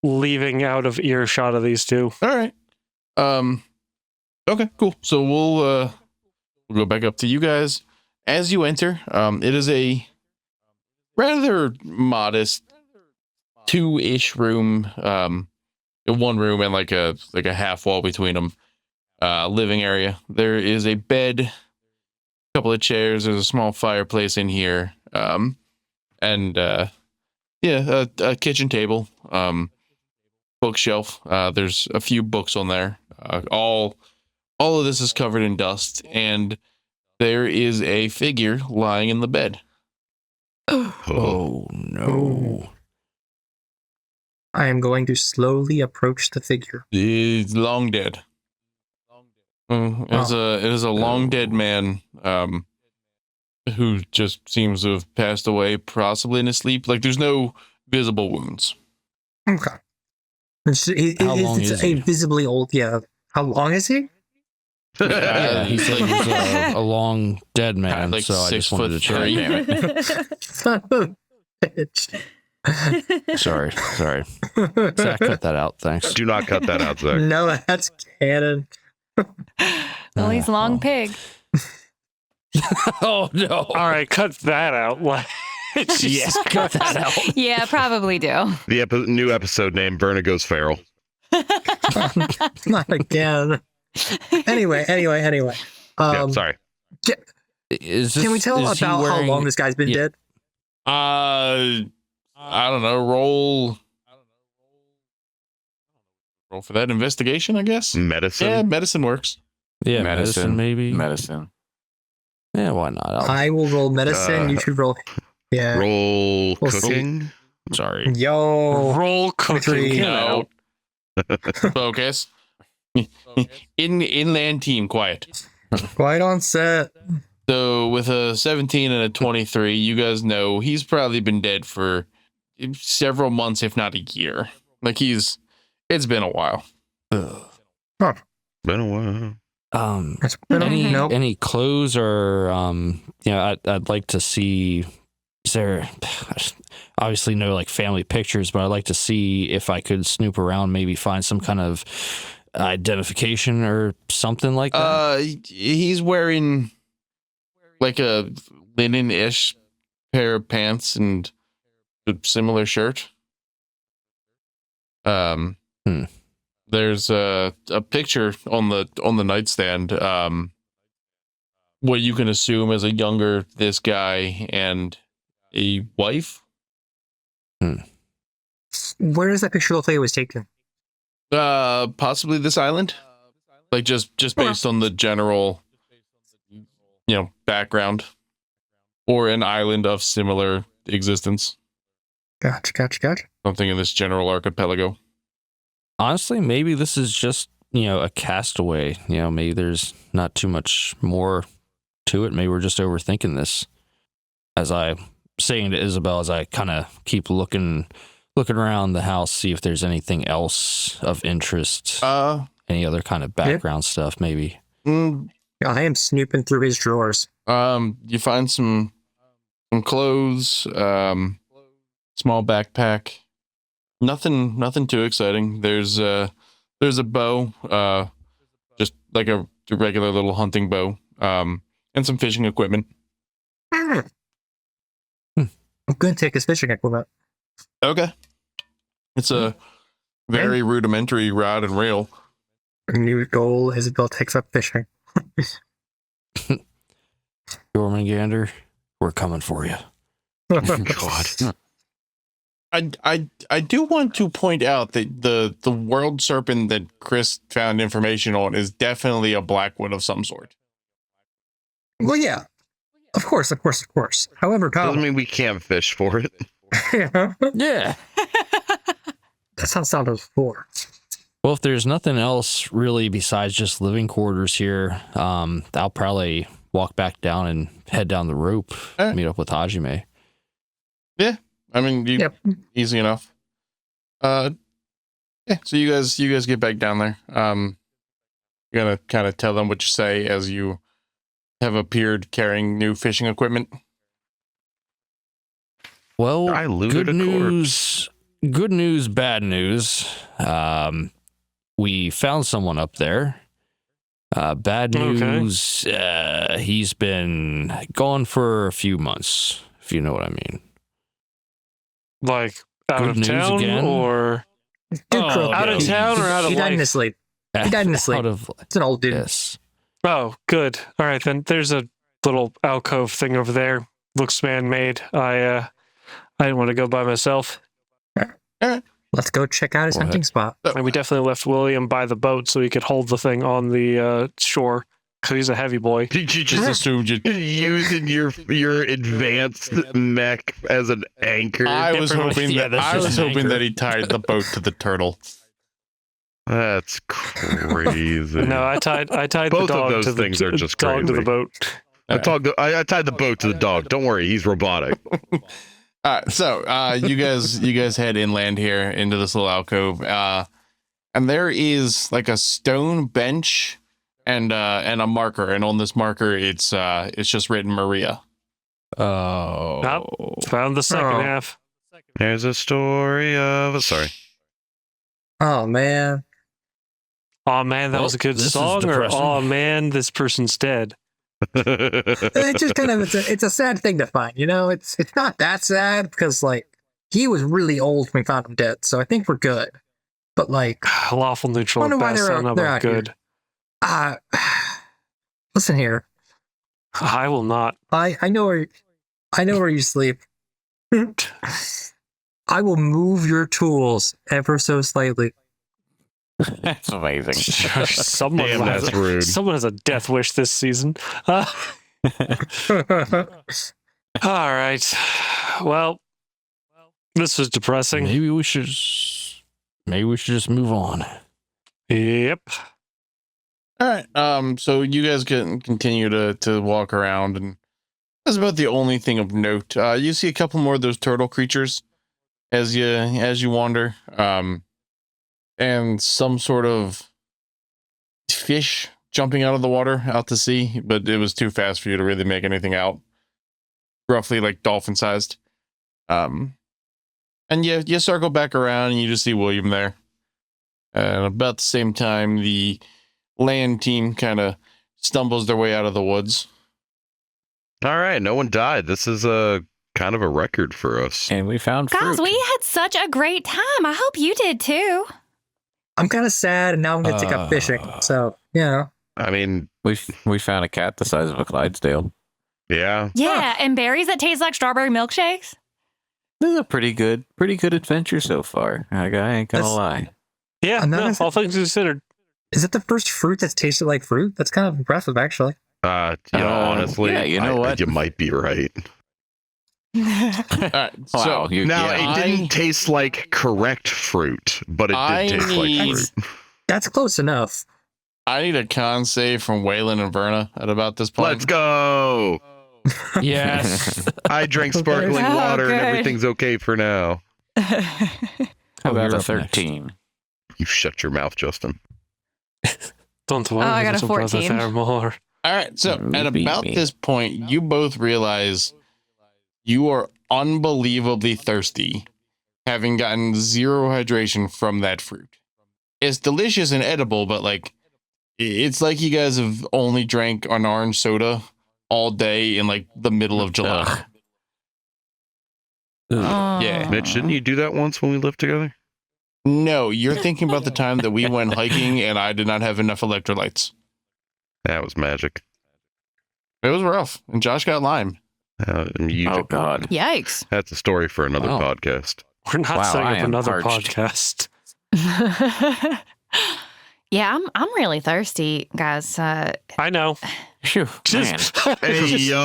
leaving out of earshot of these two. All right. Okay, cool. So we'll go back up to you guys. As you enter, it is a rather modest 2-ish room, one room and like a half wall between them, living area. There is a bed, a couple of chairs, there's a small fireplace in here, and a kitchen table, bookshelf. There's a few books on there. All of this is covered in dust, and there is a figure lying in the bed. Oh no. I am going to slowly approach the figure. He's long dead. It is a long dead man, who just seems to have passed away, possibly in his sleep. Like, there's no visible wounds. Okay. How long is he? Visibly old. Yeah. How long is he? Yeah, he said he was a long dead man, Like so I just 6'3". wanted to check. Damn it. Son of a bitch. Sorry. Zach, cut that out. Thanks. Do not cut that out, Zach. No, that's canon. Well, he's long well. pig. Oh no! All right, cut that out. Yeah, cut that out. Yeah, probably do. The new episode name, Verna Goes Feral. Not again. Anyway. Yeah, sorry. Is this, Can we tell is he about how wearing- long this guy's been Yeah. dead? I don't know. Roll for that investigation, I guess. Medicine. Yeah, medicine works. Yeah, medicine maybe. Medicine. Yeah, why not? I will roll medicine. You should roll. Yeah. Roll We'll see. cooking. Sorry. Yo. Roll cooking. Three. No. Focus. Inland team, quiet. Quiet on set. So with a 17 and a 23, you guys know he's probably been dead for several months, if not a year. Like it's been a while. Been a while. It's been nope. Any clothes or I'd like to see. Is there obviously no like family pictures, but I'd like to see if I could snoop around, maybe find some kind of identification or something like that. He's wearing like a linen-ish pair of pants and a similar shirt. There's a picture on the nightstand, what you can assume as a younger this guy and a wife. Where does that picture look like it was taken? Possibly this island, like just based on the general, background, or an island of similar existence. Gotcha. Something in this general archipelago. Honestly, maybe this is just a castaway. Maybe there's not too much more to it. Maybe we're just overthinking this. As I saying to Isabel, as I kind of keep looking around the house, see if there's anything else of interest. Any other kind of background stuff, maybe. I am snooping through his drawers. You find some clothes, small backpack. Nothing too exciting. There's a bow, just like a regular little hunting bow, and some fishing equipment. I'm going to take his fishing equipment. Okay. It's a very rudimentary rod and reel. New goal, Isabel takes up fishing. Jormungandr, we're coming for you. God. I do want to point out that the world serpent that Chris found information on is definitely a blackwood of some sort. Well, yeah. Of course. However, Doesn't mean we can't fish for it. Yeah. That's how Sound 4. Well, if there's nothing else really besides just living quarters here, I'll probably walk back down and head down the rope, All right. meet up with Hajime. Yeah, I mean, easy enough. Yeah, so you guys get back down there. You're gonna kind of tell them what you say as you have appeared carrying new fishing equipment. Well, I looted good a corpse. news. Good news, bad news. We found someone up there. Bad Okay. news, he's been gone for a few months, if you know what I mean. Like out Good of news town again? or Good Oh, croak. out of no. town or out of He died in life? his sleep. He died in his sleep. Out of, It's an old dude. yes. Oh, good. All right, then. There's a little alcove thing over there. Looks man-made. I didn't want to go by myself. Let's go check out his What? hunting spot. And we definitely left William by the boat so he could hold the thing on the shore because he's a heavy boy. Did you Just assumed you. using your advanced mech as an anchor? I was Pretty much, hoping yeah, that that's I just was an hoping anchor. that he tied the boat to the turtle. That's crazy. No, I tied the Both of dog those to the things are just dog to the crazy. boat. I tied the boat to the dog. Don't worry, he's robotic. All right, so you guys head inland here into this little alcove, and there is like a stone bench and a marker, and on this marker it's just written Maria. Oh. Found the second Oh. half. There's a story of. Sorry. Oh man. Oh man, that Well, was a good this is song. Or depressing. oh man, this person's dead. It's just kind of it's a sad thing to find, you know. It's not that sad because like he was really old when we found him dead, so I think we're good. But like, Lawful neutral Wonder at why best. I they're- don't know they're about out here. good. uh listen here. I will not. I know where you sleep. I will move your tools ever so slightly. That's amazing. Someone Damn, has that's rude. Someone has a death wish this season. All right. Well, this was depressing. Maybe we should just move on. Yep. All right. So you guys can continue to walk around, and that's about the only thing of note. You see a couple more of those turtle creatures as you wander, and some sort of fish jumping out of the water out to sea, but it was too fast for you to really make anything out. Roughly like dolphin sized. And you circle back around and you just see William there. And about the same time, the land team kind of stumbles their way out of the woods. All right, no one died. This is a kind of a record for us. And we found fruit. Guys, we had such a great time. I hope you did too. I'm kind of sad, and now I'm gonna take up fishing. So you know, I mean, we found a cat the size of a Clydesdale. yeah. Yeah, and berries that taste like strawberry milkshakes. This is a pretty good adventure so far. I ain't gonna That's- lie. Yeah. And that No, is- all things considered. is it the first fruit that's tasted like fruit? That's kind of impressive, actually. Honestly, yeah, you know what? You might be right. All right. Wow, So you, Now, yeah. it didn't taste like correct fruit, but it I did taste need- like fruit. That's close enough. I need a con save from Waylon and Verna at about this point. Let's go. Yes. I drank sparkling Oh, water and good. everything's okay for now. How about you're a up next. 13? You shut your mouth, Justin. Don't worry. I got a little brother 14. there more. All right. So You at beat about me. this point, you both realize you are unbelievably thirsty, having gotten zero hydration from that fruit. It's delicious and edible, but like, it's like you guys have only drank an orange soda all day in like the middle of July. Ugh. Yeah. Mitch, didn't you do that once when we lived together? No, you're thinking about the time that we went hiking and I did not have enough electrolytes. That was magic. It was rough, and Josh got Lyme. Oh God. Yikes. That's a story for another Wow. podcast. We're not Wow, setting I up am another parched. podcast. Yeah, I'm really thirsty, guys. I know. Phew, man. Just, Hey, yo.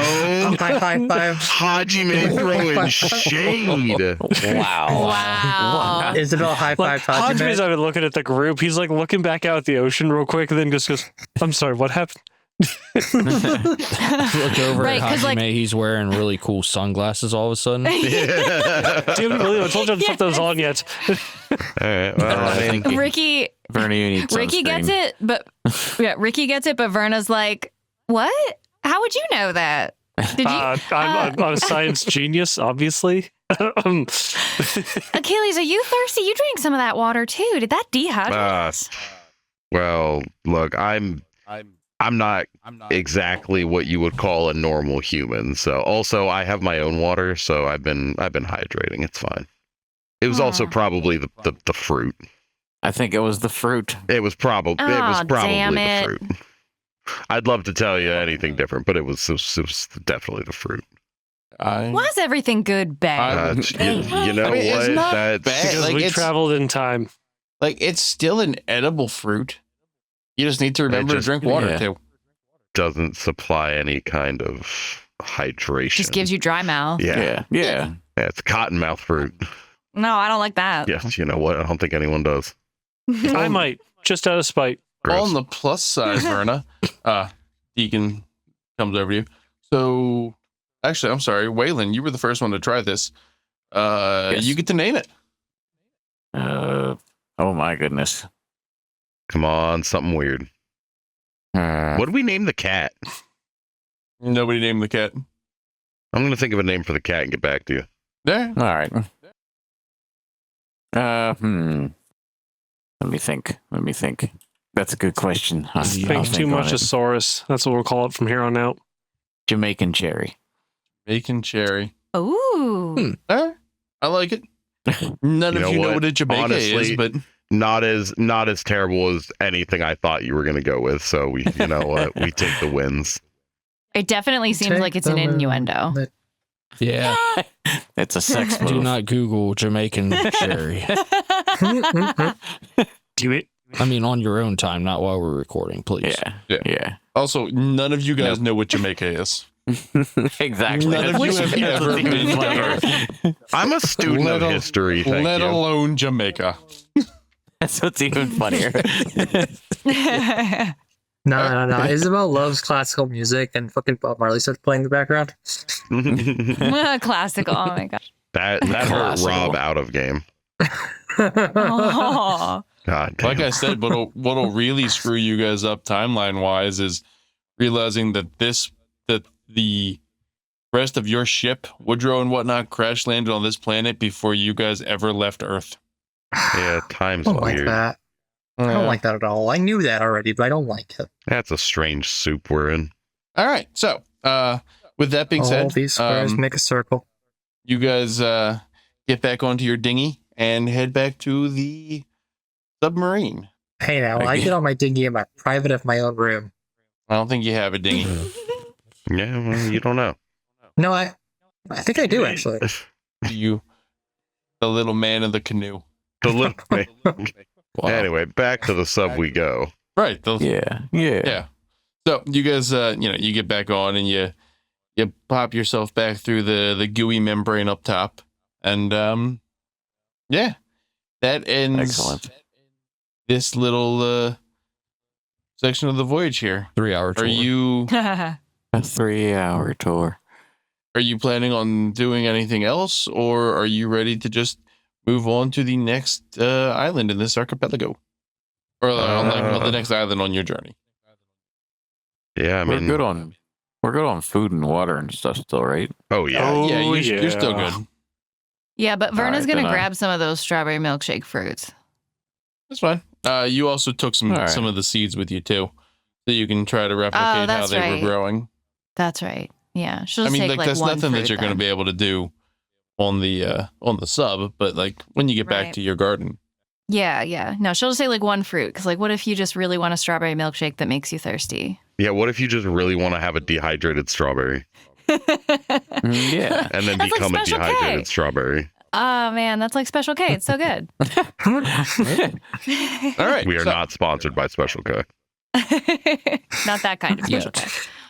High five. Hajime throwing shade. Wow. Wow. Isabel, high like, five. Hajime, I've been looking at the group. He's like looking back out at the ocean real quick and then just goes, I'm sorry, what happened? Look over Right, at 'cause, Hajime. like- He's wearing really cool sunglasses all of a sudden. Damn it, William, I told you I hadn't put those on yet. All right. Well, I I mean, think Ricky Verna, you need Ricky sunscreen. gets it, but Ricky gets it, but Verna's like, "What? How would you know that? Did you? I'm a science genius, obviously. Achilles, are you thirsty? You drank some of that water too. Did that dehydrate us? Well, look, I'm not exactly what you would call a normal human. So also I have my own water, so I've been hydrating. It's fine. It was also probably the fruit. I think it was the fruit. It was probably Damn the it. fruit. I'd love to tell you anything different, but it was definitely the fruit. Why is everything good bad? You know I mean, it's what? not That's bad. Because Like, we it's- traveled in time. Like, it's still an edible fruit. You just need to remember to just- drink water yeah. too. doesn't supply any kind of hydration. Just gives you dry mouth. Yeah, Yeah. it's cottonmouth fruit. No, I don't like that. Yes, you know what? I don't think anyone does. I might, just out of spite. Gross. On the plus side, Verna, Deacon comes over to you. So, actually, I'm sorry, Waylon, you were the first one to try this. Yes. You get to name it. Oh my goodness. Come on, something weird. What do we name the cat? Nobody named the cat. I'm gonna think of a name for the cat and get back to you. There. All right. Let me think. That's a good question. I'll Think too on much it. of Saurus. That's what we'll call it from here on out. Jamaican cherry. Bacon cherry. Ooh. I like it. None You of know you know what? what a Jamaica Honestly, is, but Not as terrible as anything I thought you were gonna go with. So we, you know what? We take the wins. It definitely seems Take like it's an the moon. innuendo. Yeah. It's a sex Do move. not Google Jamaican cherry. Do it. I mean, on your own time, not while we're recording, please. Yeah. also none of you guys know what Jamaica is. Exactly. None of you That's have what's ever even been funnier. there. I'm a student Let of al- history. Thank Let you. alone Jamaica. That's what's even funnier. No. Isabel loves classical music, and fucking Bob Marley starts playing in the background. Classical. Oh my gosh. that hurt Classical. Rob out of game. Oh. God damn. Like I said, what'll really screw you guys up timeline wise is realizing that the rest of your ship, Woodrow and whatnot, crash landed on this planet before you guys ever left Earth. Yeah, I time's don't like weird. that. I don't like that at all. I knew that already, but I don't like it. That's a strange soup we're in. All right. So, with that being All said, these squares make a circle. you guys get back onto your dinghy and head back to the submarine. Hey, now I Okay. get on my dinghy in my private of my own room. I don't think you have a dinghy. Yeah, well, you don't know. No, I think I do actually. You, the little man in the canoe. The little man. Wow. Anyway, back to the sub we go. Right. Yeah. Yeah. So you guys, you get back on and you pop yourself back through the gooey membrane up top, and that ends Excellent. this little section of the voyage here. 3-hour tour. Are you A 3-hour tour. planning on doing anything else, or are you ready to just move on to the next island in this archipelago, or on the next island on your journey? Yeah, I mean, We're good on food and water and stuff still, right? oh yeah, Oh, You're still yeah. good. Yeah, but Verna's Alright, gonna then grab some of those strawberry milkshake fruits. That's fine. You also took some All right. of the seeds with you too, so you can try to replicate how that's they right. were growing. That's right. Yeah, she'll I just mean, take like that's one nothing that fruit you're going to then. be able to do on the sub, but like when you get back Right. to your garden. Yeah. No, she'll just say like one fruit because like, what if you just really want a strawberry milkshake that makes you thirsty? yeah. What if you just really want to have a dehydrated strawberry Yeah. and then That's like become a Special K. dehydrated strawberry? Oh man, that's like Special K. It's so good. All right, We are so- not sponsored by Special K. Not that kind of Special K.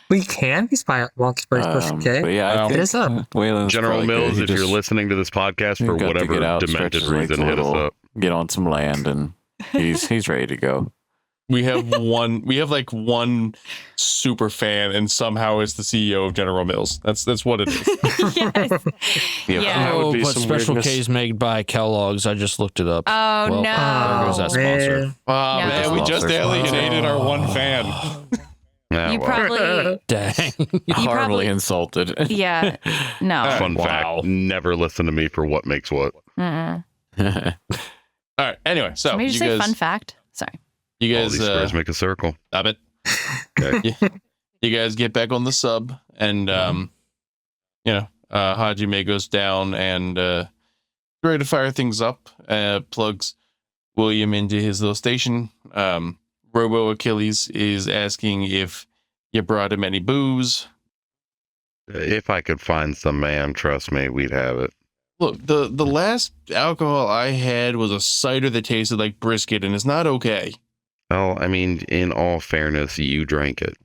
We can be sponsored by Special But K. yeah, I Well, think Hit us up. Waylon's General probably good. Mills, He if you're just listening to this podcast he for got to whatever get out, demented stretch his legs reason, a hit us little. up. Get on some land, and he's ready to go. we have one super fan, and somehow is the CEO of General Mills. That's what it is. Yes. Yeah. Yeah. That would Oh, be but some Special weirdness. K is made by Kellogg's. I just looked it up. Oh Well, no. there goes that sponsor. man. Oh No. man, we just Sponsor. alienated our one fan. Nah, You well, probably, Dang. Horribly probably- insulted. yeah, no. fun Wow. fact: never listen to me for what makes what. Mm-mm. All right. Anyway, so Somebody you just say guys, fun fact. Sorry. you All guys, these squares make a circle. stop it. Okay. You guys get back on the sub, and Hajime goes down and ready to fire things up. Plugs William into his little station. Robo Achilles is asking if you brought him any booze. If I could find some, man, trust me, we'd have it. Look, the last alcohol I had was a cider that tasted like brisket, and it's not okay. Well, I mean, in all fairness, you drank it.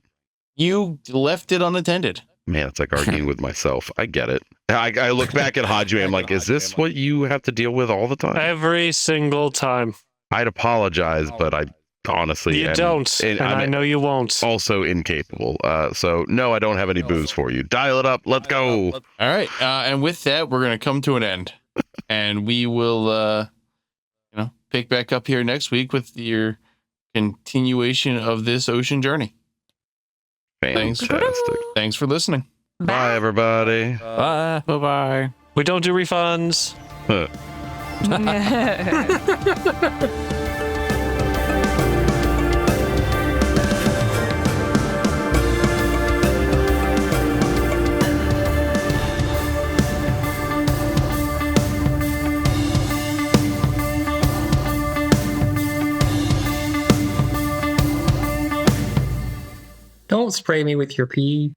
You left it unattended. Man, it's like arguing with myself. I get it. I look back at Hajime. I'm like, is this what you have to deal with all the time? Every single time. I'd apologize, but I honestly You am- don't. And I I'm know you won't. also incapable. So no, I don't have any booze for you. Dial it up. Let's go. All right, and with that, we're gonna come to an end, and we will, pick back up here next week with your continuation of this ocean journey. Thanks. Fantastic. Thanks for listening. Bye, everybody. Bye. Bye-bye. We don't do refunds. Don't spray me with your pee.